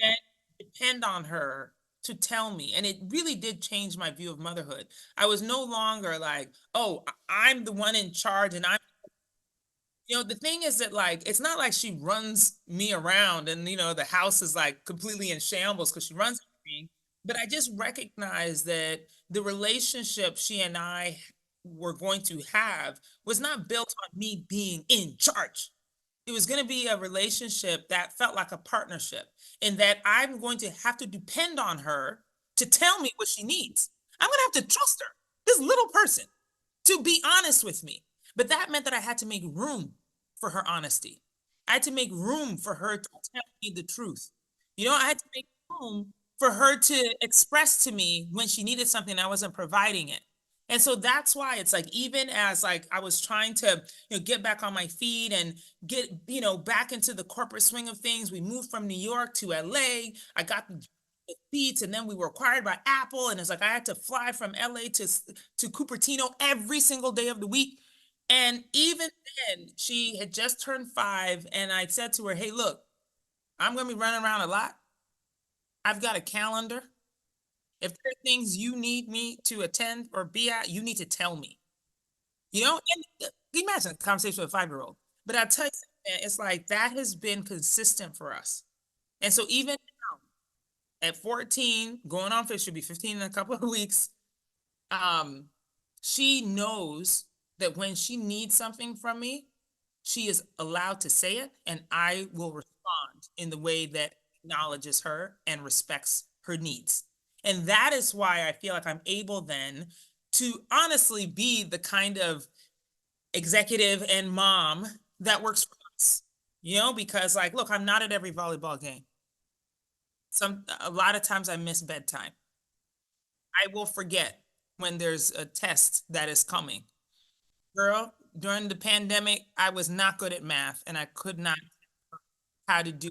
Then depend on her to tell me. And it really did change my view of motherhood. I was no longer like, oh, I'm the one in charge, and the thing is that, like, it's not like she runs me around and, the house is like completely in shambles because she runs everything. But I just recognize that the relationship she and I were going to have was not built on me being in charge. It was going to be a relationship that felt like a partnership, in that I'm going to have to depend on her to tell me what she needs. I'm going to have to trust her, this little person, to be honest with me. But that meant that I had to make room for her honesty. I had to make room for her to tell me the truth. I had to make room for her to express to me when she needed something I wasn't providing it. And so that's why it's like, even as like I was trying to get back on my feet and get back into the corporate swing of things, we moved from New York to LA. I got the Beats, and then we were acquired by Apple, and it's like I had to fly from LA to Cupertino every single day of the week. And even then, she had just turned 5, and I said to her, hey, look, I'm going to be running around a lot. I've got a calendar. If there are things you need me to attend or be at, you need to tell me. And imagine a conversation with a 5-year-old. But I tell you, it's like that has been consistent for us. And so even now, at 14, going on 15, she'll be 15 in a couple of weeks, she knows that when she needs something from me, she is allowed to say it, and I will respond in the way that acknowledges her and respects her needs. And that is why I feel like I'm able then to honestly be the kind of executive and mom that works for us, because, like, look, I'm not at every volleyball game. A lot of times I miss bedtime. I will forget when there's a test that is coming. Girl, during the pandemic, I was not good at math, and I could not how to do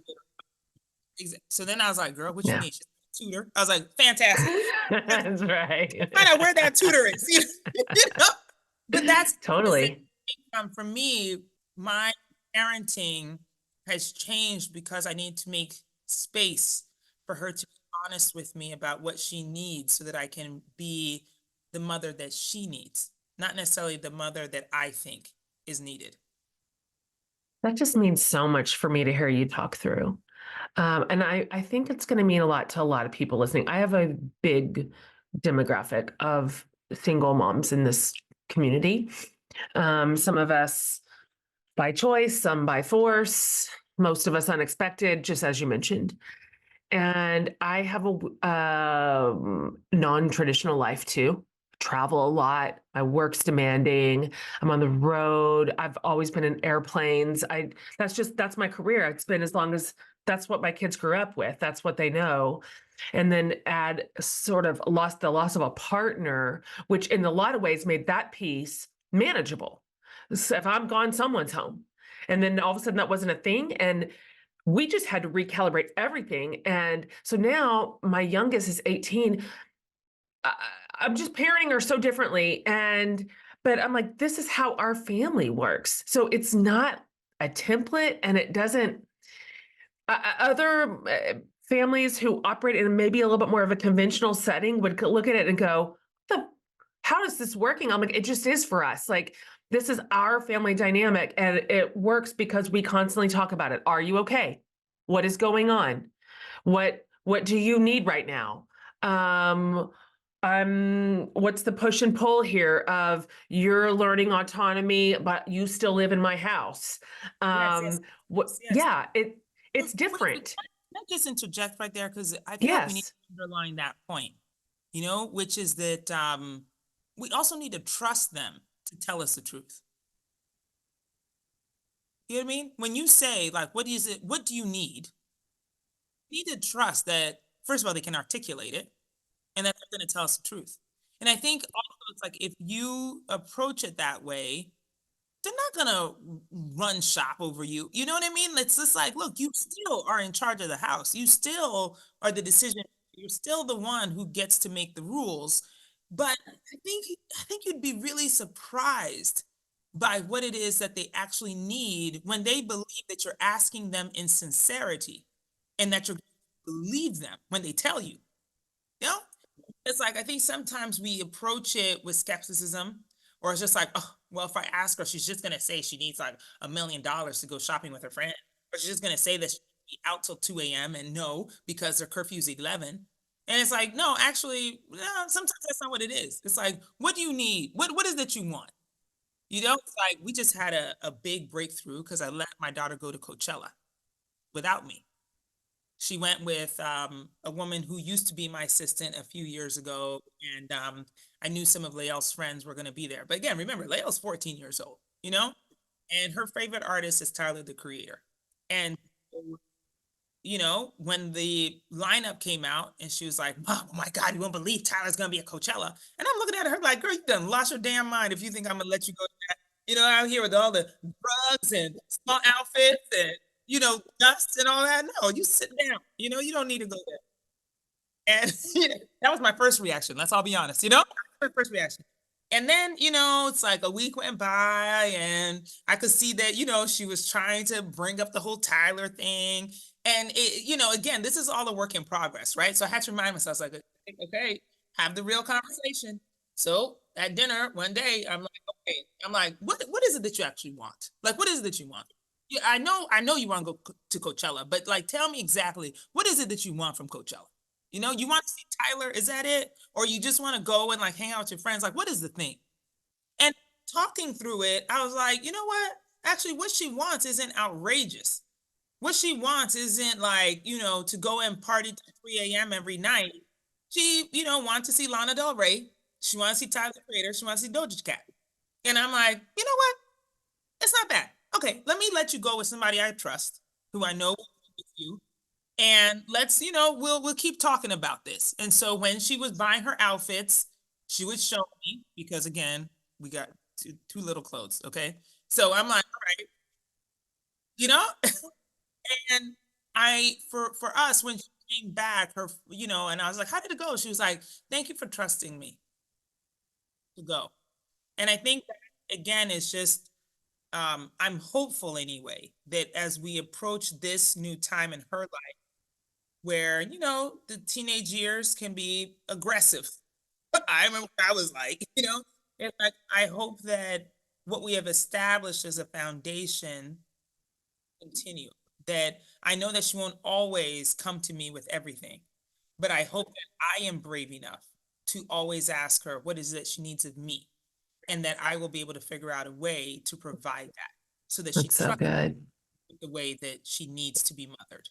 it. So then I was like, girl, what you need? She's a tutor. I was like, fantastic. That's right. Find out where that tutor is. But that's totally. For me, my parenting has changed because I need to make space for her to be honest with me about what she needs so that I can be the mother that she needs, not necessarily the mother that I think is needed. That just means so much for me to hear you talk through. And I think it's going to mean a lot to a lot of people listening. I have a big demographic of single moms in this community. Some of us by choice, some by force, most of us unexpected, just as you mentioned. And I have a non-traditional life too. travel a lot. My work's demanding. I'm on the road. I've always been in airplanes. That's my career. It's been as long as that's what my kids grew up with. That's what they know. And then add sort of the loss of a partner, which in a lot of ways made that piece manageable. So if I'm gone, someone's home. And then all of a sudden that wasn't a thing. And we just had to recalibrate everything. And so now my youngest is 18. I, I'm just parenting her so differently. But I'm like, this is how our family works. So it's not a template, and it doesn't, other families who operate in maybe a little bit more of a conventional setting would look at it and go, how is this working? I'm like, it just is for us. Like, this is our family dynamic, and it works because we constantly talk about it. Are you okay? What is going on? What do you need right now? What's the push and pull here of you're learning autonomy, but you still live in my house? Yes. Yes. Yeah, it's different. Can I just interject right there? Because I feel like we need Yes. to underline that point, which is that we also need to trust them to tell us the truth. You know what I mean? When you say, like, what is it? What do you need? You need to trust that, first of all, they can articulate it and that they're going to tell us the truth. And I think also it's like if you approach it that way, they're not gonna run shop over you. You know what I mean? It's just like, look, you still are in charge of the house. You still are the decision. You're still the one who gets to make the rules. But I think you'd be really surprised by what it is that they actually need when they believe that you're asking them in sincerity and that you're going to believe them when they tell you. You know? It's like I think sometimes we approach it with skepticism, or it's just like, oh, well, if I ask her, she's just gonna say she needs like $1 million to go shopping with her friend, or she's just gonna say that she'll be out till 2 a.m. and no, because their curfew's 11. And it's like, no, actually, no, sometimes that's not what it is. It's like, what do you need? What is that you want? It's like we just had a big breakthrough because I let my daughter go to Coachella without me. She went with a woman who used to be my assistant a few years ago, and I knew some of Lael's friends were going to be there. But again, remember, Lael's 14 years old, and her favorite artist is Tyler, the Creator. And when the lineup came out, and she was like, "Mom, oh my God, you won't believe Tyler's going to be at Coachella." And I'm looking at her like, "Girl, you done lost your damn mind if you think I'm going to let you go to that, out here with all the drugs and small outfits and dust and all that. No, you sit down. You don't need to go there." And that was my first reaction. Let's all be honest. My first reaction. And then, it's like a week went by and I could see that, she was trying to bring up the whole Tyler thing. And again, this is all a work in progress, right? So I had to remind myself, like, okay, have the real conversation. So at dinner one day, I'm like, okay, what is it that you actually want? Like, what is it that you want? Yeah, I know you want to go to Coachella, but like, tell me exactly what is it that you want from Coachella? You want to see Tyler? Is that it? Or you just want to go and like hang out with your friends? Like, what is the thing? And talking through it, I was like, you know what? Actually, what she wants isn't outrageous. What she wants isn't like, to go and party till 3 a.m. every night. She, wants to see Lana Del Rey. She wants to see Tyler the Creator. She wants to see Doja Cat. And I'm like, you know what? It's not bad. Okay, let me let you go with somebody I trust, who I know will be with you. And let's, we'll keep talking about this. And so when she was buying her outfits, she would show me because again, we got two little clothes. Okay. So I'm like, all right, you know, and for us, when she came back, and I was like, how did it go? She was like, thank you for trusting me to go. And I think that again, it's just, I'm hopeful anyway, that as we approach this new time in her life, where, the teenage years can be aggressive. I remember what I was like, it's like, I hope that what we have established as a foundation continue. That I know that she won't always come to me with everything, but I hope that I am brave enough to always ask her what is it she needs of me, and that I will be able to figure out a way to provide that so that she That's so trusts good. the way that she needs to be mothered.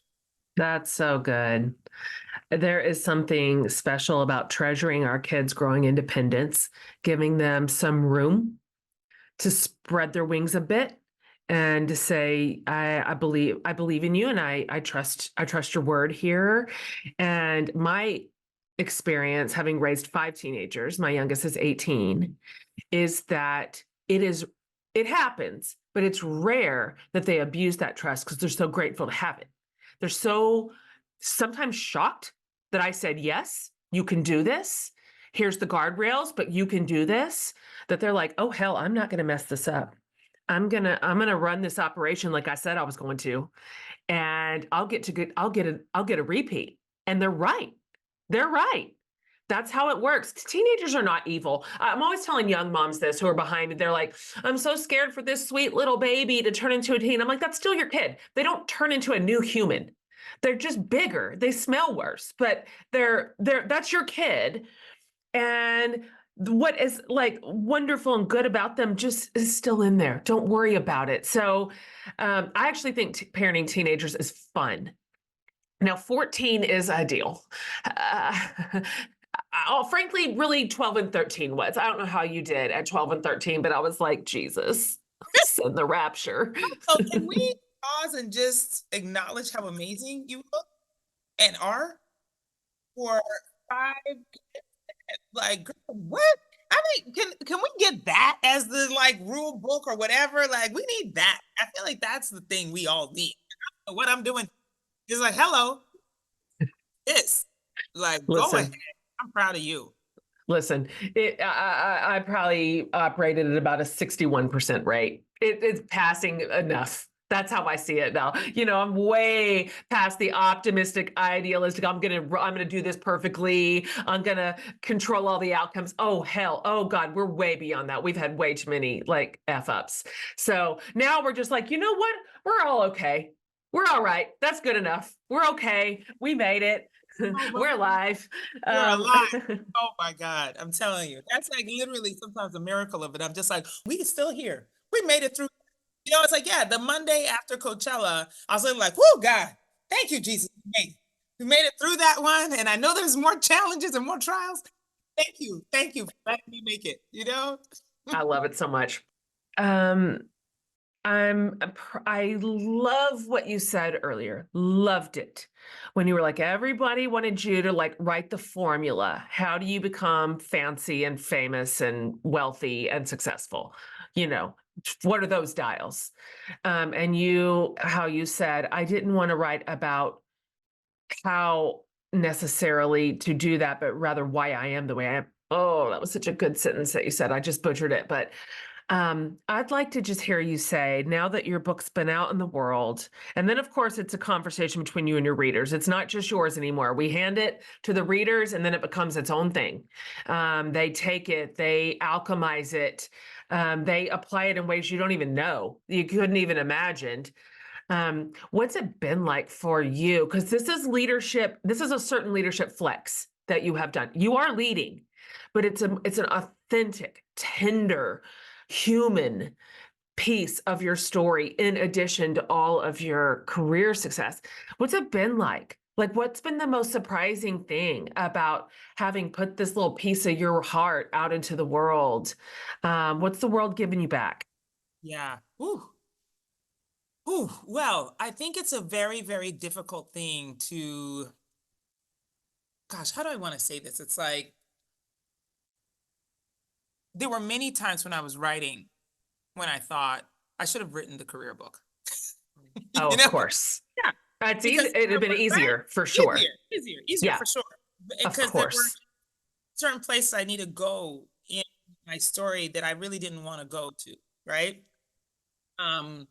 That's so good. There is something special about treasuring our kids' growing independence, giving them some room to spread their wings a bit and to say, I believe in you and I trust your word here. And my experience, having raised 5 teenagers, my youngest is 18, is that it happens, but it's rare that they abuse that trust because they're so grateful to have it. They're so sometimes shocked that I said, yes, you can do this. Here's the guardrails, but you can do this. That they're like, oh hell, I'm not gonna mess this up. I'm gonna run this operation like I said I was going to, and I'll get a repeat. And they're right. They're right. That's how it works. Teenagers are not evil. I'm always telling young moms this who are behind me. They're like, I'm so scared for this sweet little baby to turn into a teen. I'm like, that's still your kid. They don't turn into a new human. They're just bigger. They smell worse, but that's your kid. And what is like wonderful and good about them just is still in there. Don't worry about it. So I actually think parenting teenagers is fun. Now, 14 is ideal. Frankly, really 12 and 13 was. I don't know how you did at 12 and 13, but I was like, Jesus, send the rapture. So can we pause and just acknowledge how amazing you look and are for 5? Like, girl, what? I mean, can we get that as the like rule book or whatever? Like, we need that. I feel like that's the thing we all need. What I'm doing is like, hello, this. Like, go ahead. Listen, I'm proud of you. listen, I probably operated at about a 61% rate. It's passing enough. That's how I see it now. You know, I'm way past the optimistic, idealistic. I'm gonna do this perfectly. I'm gonna control all the outcomes. Oh hell, oh God, we're way beyond that. We've had way too many like f ups. So now we're just like, you know what? We're all okay. We're all right. That's good enough. We're okay. We made it. Oh my We're alive. We're Um, alive. Oh my God. I'm telling you. That's like literally sometimes a miracle of it. I'm just like, we still here. We made it through. You know, it's like, yeah, the Monday after Coachella, I was like, whoo, God, thank you, Jesus. We made it through that one. And I know there's more challenges and more trials. Thank you. Thank you for letting me make it, you know? I love it so much. Um, I love what you said earlier. Loved it. When you were like, everybody wanted you to like write the formula. How do you become fancy and famous and wealthy and successful? You know, what are those dials? And how you said, I didn't want to write about how necessarily to do that, but rather why I am the way I am. Oh, that was such a good sentence that you said. I just butchered it, but I'd like to just hear you say, now that your book's been out in the world, and then of course it's a conversation between you and your readers. It's not just yours anymore. We hand it to the readers and then it becomes its own thing. They take it, they alchemize it, they apply it in ways you don't even know, you couldn't even imagine. What's it been like for you? Because this is leadership, this is a certain leadership flex that you have done. You are leading, but it's an authentic, tender, human piece of your story in addition to all of your career success. What's it been like? Like, what's been the most surprising thing about having put this little piece of your heart out into the world? What's the world giving you back? Yeah. Ooh. Ooh. Well, I think it's a very, very difficult thing to, gosh, how do I want to say this? It's like, there were many times when I was writing when I thought I should have written the career book. Oh, You of know? course. Yeah, It's easy. because It'd have been right? easier for sure. Easier Yeah, for sure. of Because there were course. certain places I need to go in my story that I really didn't want to go to, right? Um,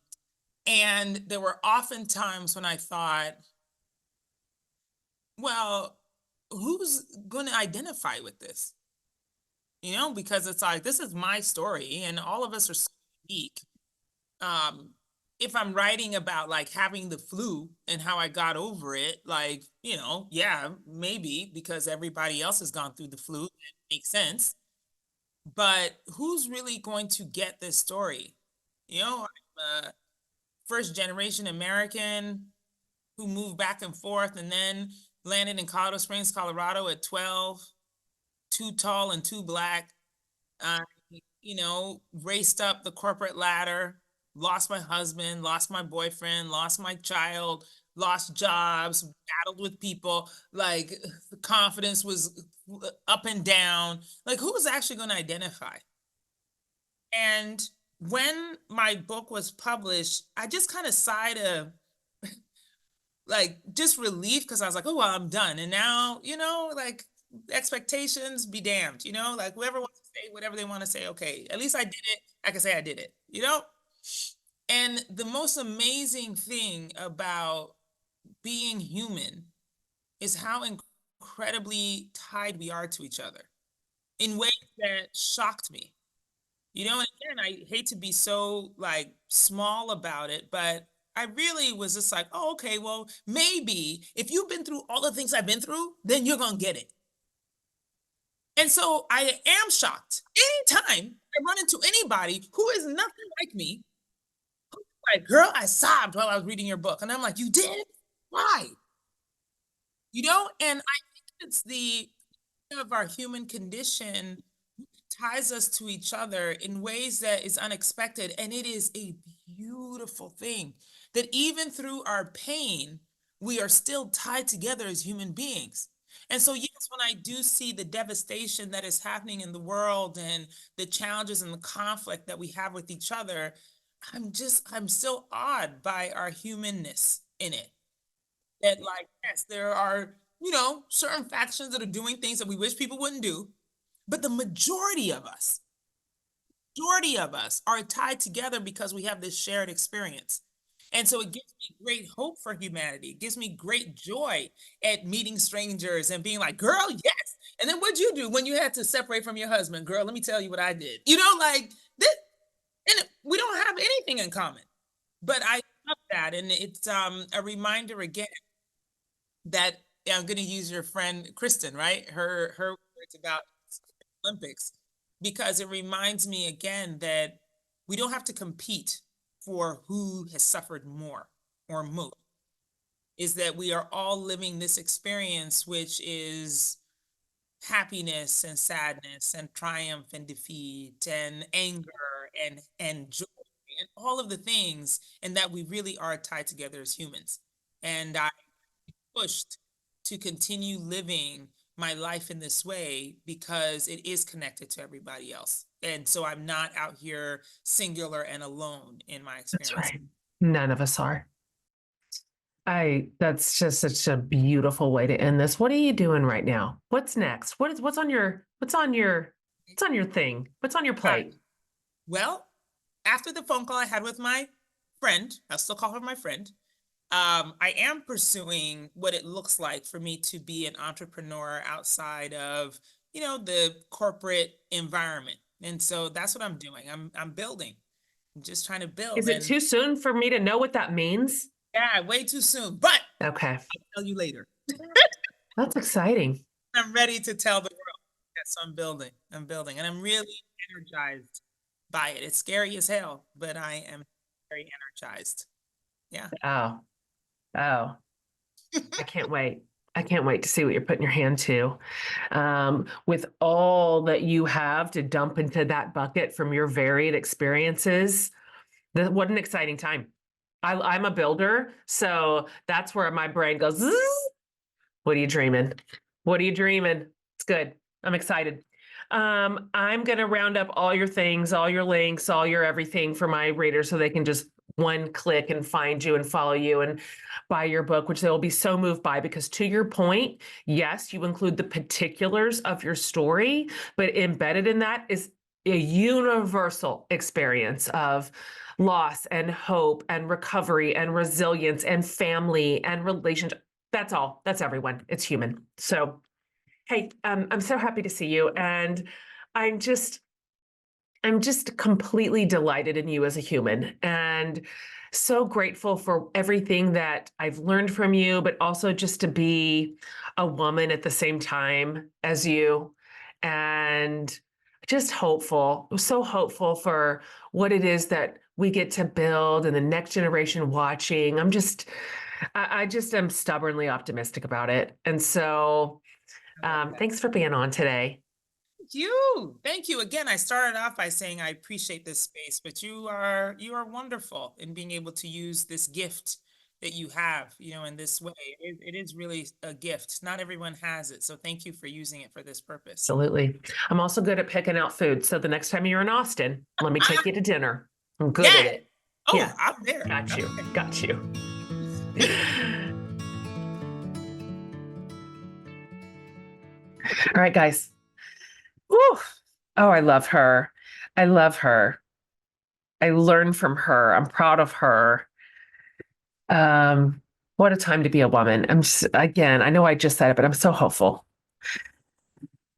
and there were often times when I thought, well, who's going to identify with this? You know, because it's like this is my story, and all of us are so unique. um if I'm writing about like having the flu and how I got over it, like, you know, yeah, maybe because everybody else has gone through the flu, it makes sense. But who's really going to get this story? You know, I'm a first generation American. who moved back and forth and then landed in Colorado Springs, Colorado at 12, too tall and too black. Uh, raced up the corporate ladder, lost my husband, lost my boyfriend, lost my child, lost jobs, battled with people. Like the confidence was up and down. Like who was actually going to identify? And when my book was published, I just kind of sighed a like just relief because I was like, oh well, I'm done. And now, like expectations be damned, like whoever wants to say whatever they want to say, okay, at least I did it. I can say I did it. And the most amazing thing about being human is how incredibly tied we are to each other in ways that shocked me. And again, I hate to be so like small about it, but I really was just like, oh, okay, well, maybe if you've been through all the things I've been through, then you're gonna get it. And so I am shocked. Anytime I run into anybody who is nothing like me, like, girl, I sobbed while I was reading your book. And I'm like, you did? Why? And I think it's the of our human condition ties us to each other in ways that is unexpected. And it is a beautiful thing that even through our pain, we are still tied together as human beings. And so, yes, when I do see the devastation that is happening in the world and the challenges and the conflict that we have with each other, I'm still awed by our humanness in it. That, like, yes, there are, certain factions that are doing things that we wish people wouldn't do. But the majority of us are tied together because we have this shared experience. And so it gives me great hope for humanity. It gives me great joy at meeting strangers and being like, girl, yes. And then what'd you do when you had to separate from your husband? Girl, let me tell you what I did. Like this, and we don't have anything in common. But I love that. And it's a reminder again that I'm going to use your friend Kristen, right? Her words about Olympics, because it reminds me again that we don't have to compete for who has suffered more or most. Is that we are all living this experience, which is happiness and sadness and triumph and defeat and anger and joy and all of the things, and that we really are tied together as humans. And I pushed to continue living my life in this way because it is connected to everybody else. And so I'm not out here singular and alone in my experience. That's right. None of us are. That's just such a beautiful way to end this. What are you doing right now? What's next? What's on your thing? What's on your plate? Well, after the phone call I had with my friend, I'll still call her my friend, I am pursuing what it looks like for me to be an entrepreneur outside of, the corporate environment. And so that's what I'm doing. I'm building. I'm just trying to build. Is it too soon for me to know what that means? Yeah, way too soon. But okay, I'll tell you later. That's exciting. I'm ready to tell the world. Yes, I'm building. And I'm really energized by it. It's scary as hell, but I am very energized. Yeah. Oh. I can't wait. I can't wait to see what you're putting your hand to. With all that you have to dump into that bucket from your varied experiences, what an exciting time. I'm a builder, so that's where my brain goes, zzz. What are you dreaming? What are you dreaming? It's good. I'm excited. I'm going to round up all your things, all your links, all your everything for my readers so they can just one click and find you and follow you and buy your book, which they will be so moved by, because to your point, yes, you include the particulars of your story, but embedded in that is a universal experience of loss and hope and recovery and resilience and family and relationship. That's all. That's everyone. It's human. So, hey, I'm so happy to see you. And I'm just completely delighted in you as a human, and so grateful for everything that I've learned from you, but also just to be a woman at the same time as you, and just hopeful, so hopeful for what it is that we get to build and the next generation watching. I just am stubbornly optimistic about it. And so I love that. thanks for being on today. Thank you again. I started off by saying I appreciate this space, but you are wonderful in being able to use this gift that you have, in this way. It is really a gift. Not everyone has it, so thank you for using it for this purpose. Absolutely. I'm also good at picking out food. So the next time you're in Austin, let me take you to dinner. I'm good at Yeah. it. Oh, Yeah. I'm there. Got you. Okay. Got you. All right, guys. Whew. Oh, I love her. I love her. I learn from her. I'm proud of her. What a time to be a woman. I'm just, again, I know I just said it, but I'm so hopeful.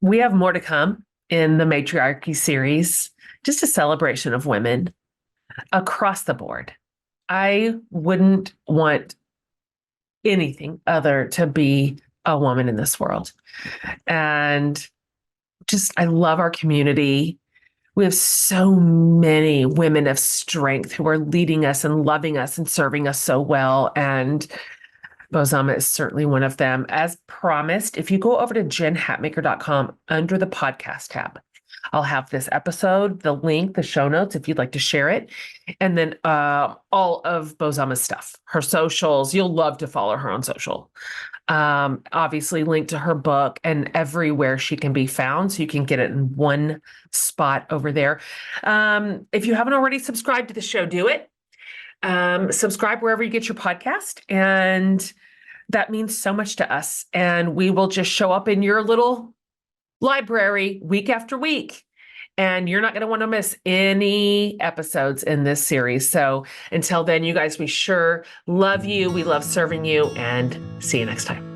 We have more to come in the Matriarchy series, just a celebration of women across the board. I wouldn't want anything other to be a woman in this world. And just, I love our community. We have so many women of strength who are leading us and loving us and serving us so well. And Bozoma is certainly one of them. As promised, if you go over to jenhatmaker.com under the podcast tab, I'll have this episode, the link, the show notes, if you'd like to share it. And then all of Bozoma's stuff, her socials. You'll love to follow her on social. Obviously linked to her book and everywhere she can be found. So you can get it in one spot over there. If you haven't already subscribed to the show, do it. Subscribe wherever you get your podcast. And that means so much to us. And we will just show up in your little library week after week. And you're not going to want to miss any episodes in this series. So until then, you guys, we sure love you. We love serving you, and see you next time.